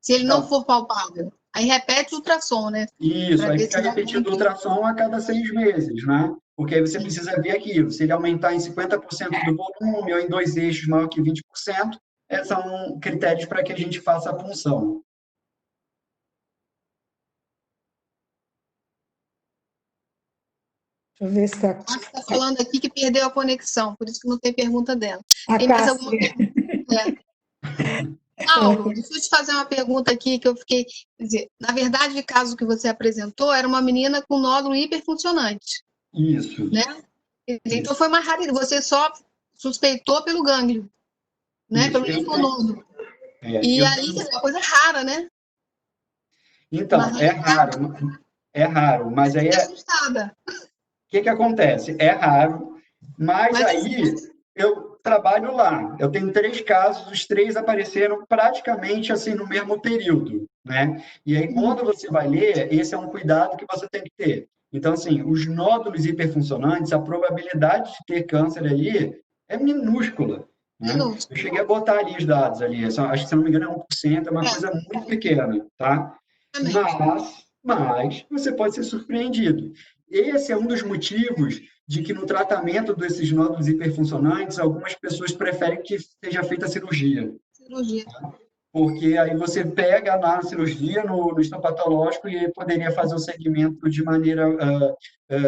Se ele não for palpável, aí repete o ultrassom, né? Isso, Pra aí ver fica se vai repetindo o conseguir. ultrassom a cada 6 meses, né? Porque aí você precisa ver aquilo. Se ele aumentar em 50% do volume ou em 2 eixos maior que 20%, são critérios para que a gente faça a punção. Deixa eu ver se está. Ela está falando aqui que perdeu a conexão, por isso que não tem pergunta dela. A Tem mais Cássia. alguma pergunta? Paulo, deixa eu te fazer uma pergunta aqui que eu fiquei. Quer dizer, na verdade, o caso que você apresentou era uma menina com nódulo hiperfuncionante, Isso. né? Então foi uma raridade. Você só suspeitou pelo gânglio, né? Isso. Pelo linfonôdulo. É, E eu aí tenho- é uma coisa rara, né? Então, Uma é raro, mas aí Fiquei assustada. o que acontece? É raro, mas aí eu trabalho lá. Eu tenho 3 casos, os 3 apareceram praticamente assim no mesmo período, né? E aí, quando você vai ler, esse é um cuidado que você tem que ter. Então, assim, os nódulos hiperfuncionantes, a probabilidade de ter câncer ali é minúscula, né? Eu cheguei a botar ali os dados ali, acho que, se não me engano, é 1%, é uma coisa muito pequena, tá? Mas você pode ser surpreendido. Esse é um dos motivos de que no tratamento desses nódulos hiperfuncionantes, algumas pessoas preferem que seja feita a cirurgia. Porque aí você pega na cirurgia, no histopatológico, e poderia fazer o segmento de maneira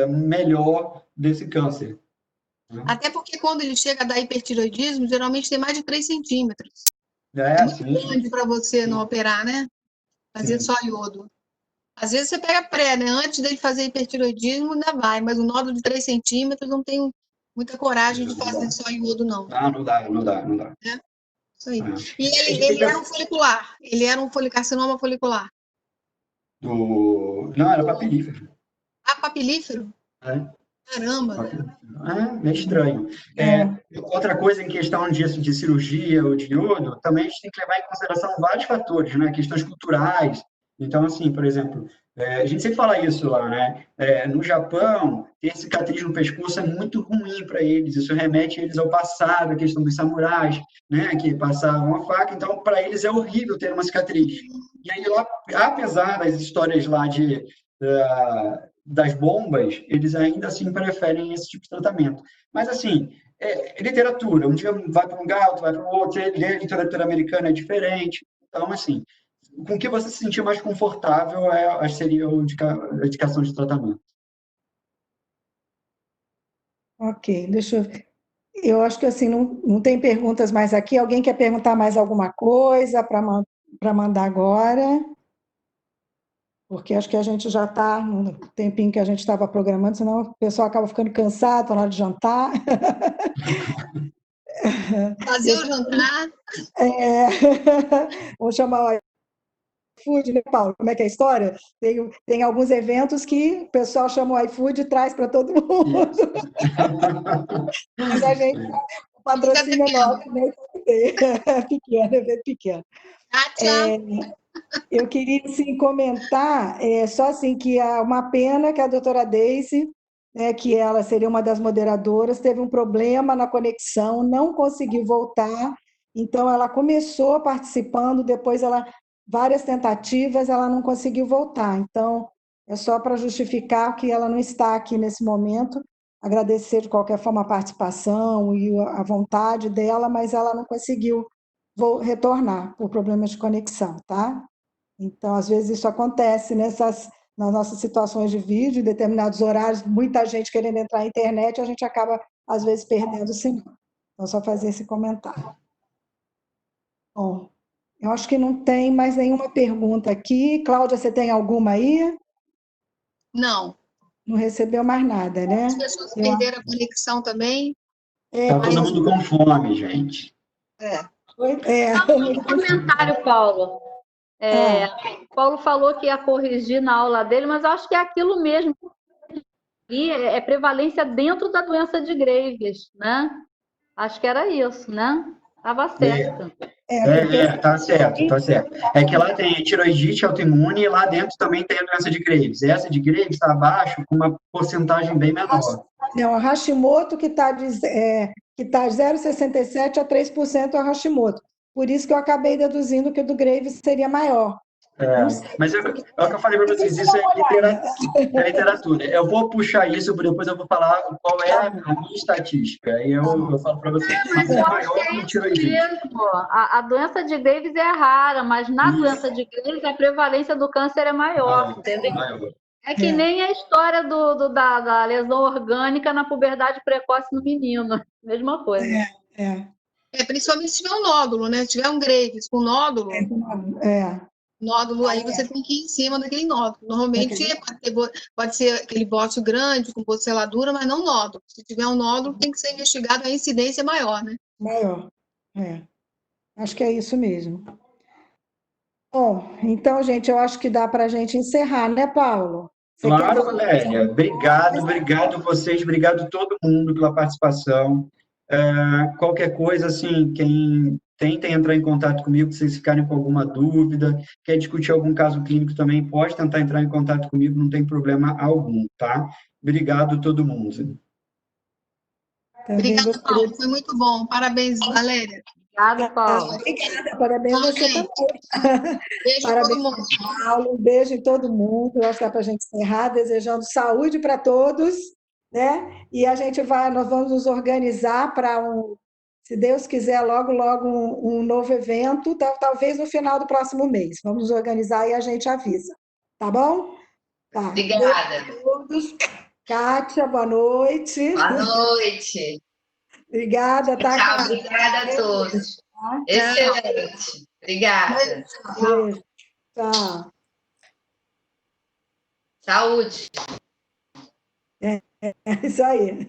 melhor desse câncer. Até porque quando ele chega a dar hipertiroidismo, geralmente tem mais de 3 centímetros. É muito grande para você não operar, né? Fazer só iodo. Às vezes você pega pré, né? Antes dele fazer hipertiroidismo, ainda vai, mas o nódulo de 3 centímetros não tenho muita coragem de fazer só iodo, não. Não dá. É? Isso aí. E ele era um folicular? Ele era um carcinoma folicular? Não, era papilífero. Ah, papilífero? Caramba! É estranho. Outra coisa em questão de cirurgia ou de iodo, também a gente tem que levar em consideração vários fatores, né? Questões culturais. Então, assim, por exemplo, a gente sempre fala isso lá, né? No Japão, ter cicatriz no pescoço é muito ruim para eles. Isso remete eles ao passado, a questão dos samurais, né? Que passavam a faca. Então, para eles é horrível ter uma cicatriz. E aí, lá, apesar das histórias lá das bombas, eles ainda assim preferem esse tipo de tratamento. Mas, assim, literatura. Um dia vai para um lugar, outro vai para o outro. A literatura americana é diferente. Então, assim, com o que você se sentir mais confortável, seria a indicação de tratamento. Ok, deixa eu ver. Eu acho que assim, não tem perguntas mais aqui. Alguém quer perguntar mais alguma coisa para mandar agora? Porque acho que a gente já está no tempinho que a gente estava programando, senão o pessoal acaba ficando cansado, está na hora de jantar. Fazer o jantar. Vou chamar o iFood, né, Paulo? Como é que é a história? Tem alguns eventos que o pessoal chama o iFood e traz para todo mundo. Mas a gente, o patrocínio é nosso, né? Pequeno, evento pequeno. Eu queria, sim, comentar, só assim, que é uma pena que a doutora Deise, né, que ela seria uma das moderadoras, teve um problema na conexão, não conseguiu voltar, então ela começou participando, depois várias tentativas, ela não conseguiu voltar. Então, é só para justificar que ela não está aqui nesse momento, agradecer de qualquer forma a participação e a vontade dela, mas ela não conseguiu retornar por problemas de conexão, tá? Então, às vezes isso acontece nas nossas situações de vídeo, em determinados horários, muita gente querendo entrar na internet, a gente acaba, às vezes, perdendo o sinal. Então, só fazer esse comentário. Bom, eu acho que não tem mais nenhuma pergunta aqui. Cláudia, você tem alguma aí? Não. Não recebeu mais nada, né? As pessoas perderam a conexão também. Está todo mundo com fome, gente. Um comentário, Paulo. Paulo falou que ia corrigir na aula dele, mas eu acho que é aquilo mesmo. E é prevalência dentro da doença de Graves, né? Acho que era isso, né? Estava certo. Tá certo. É que lá tem tiroidite autoimune e lá dentro também tem a doença de Graves. Essa de Graves está abaixo com uma porcentagem bem menor. Não, a Hashimoto que está que tá 0,67 a 3% a Hashimoto. Por isso que eu acabei deduzindo que o do Graves seria maior. Não sei. Mas é o que eu falei para vocês, isso é literatura. Eu vou puxar isso, depois eu vou falar qual é a minha estatística. Aí eu falo para vocês. Mas é maior que o tiroidite. A doença de Graves é rara, mas na doença de Graves a prevalência do câncer é maior, entendeu? Maior. É que nem a história da lesão orgânica na puberdade precoce no menino. Mesma coisa. Principalmente se tiver um nódulo, né? Se tiver um Graves com nódulo, nódulo, aí você tem que ir em cima daquele nódulo. Normalmente pode ser aquele bócio grande, com seladura, mas não nódulo. Se tiver um nódulo, tem que ser investigado, a incidência é maior, né? Maior, Acho que é isso mesmo. Bom, então, gente, eu acho que dá para a gente encerrar, né, Paulo? Claro, Valéria. Obrigado vocês, obrigado todo mundo pela participação. Qualquer coisa, assim, quem tentem entrar em contato comigo, se vocês ficarem com alguma dúvida, quer discutir algum caso clínico também, pode tentar entrar em contato comigo, não tem problema algum, tá? Obrigado todo mundo. Obrigada, Paulo, foi muito bom. Parabéns, Valéria. Obrigada, Paulo. Obrigada, parabéns a você também. Beijo Parabéns, todo mundo. Paulo, um beijo em todo mundo. Eu acho que dá para a gente encerrar, desejando saúde para todos, né? E nós vamos nos organizar para se Deus quiser, logo um novo evento, talvez no final do próximo mês. Vamos nos organizar e a gente avisa. Tá bom? Tá. Obrigada. Beijo a todos. Kátia, boa noite. Boa noite. Obrigada, tá? Tchau, obrigada a todos. Excelente. Obrigada. Beijo. Tchau. Saúde. É isso aí.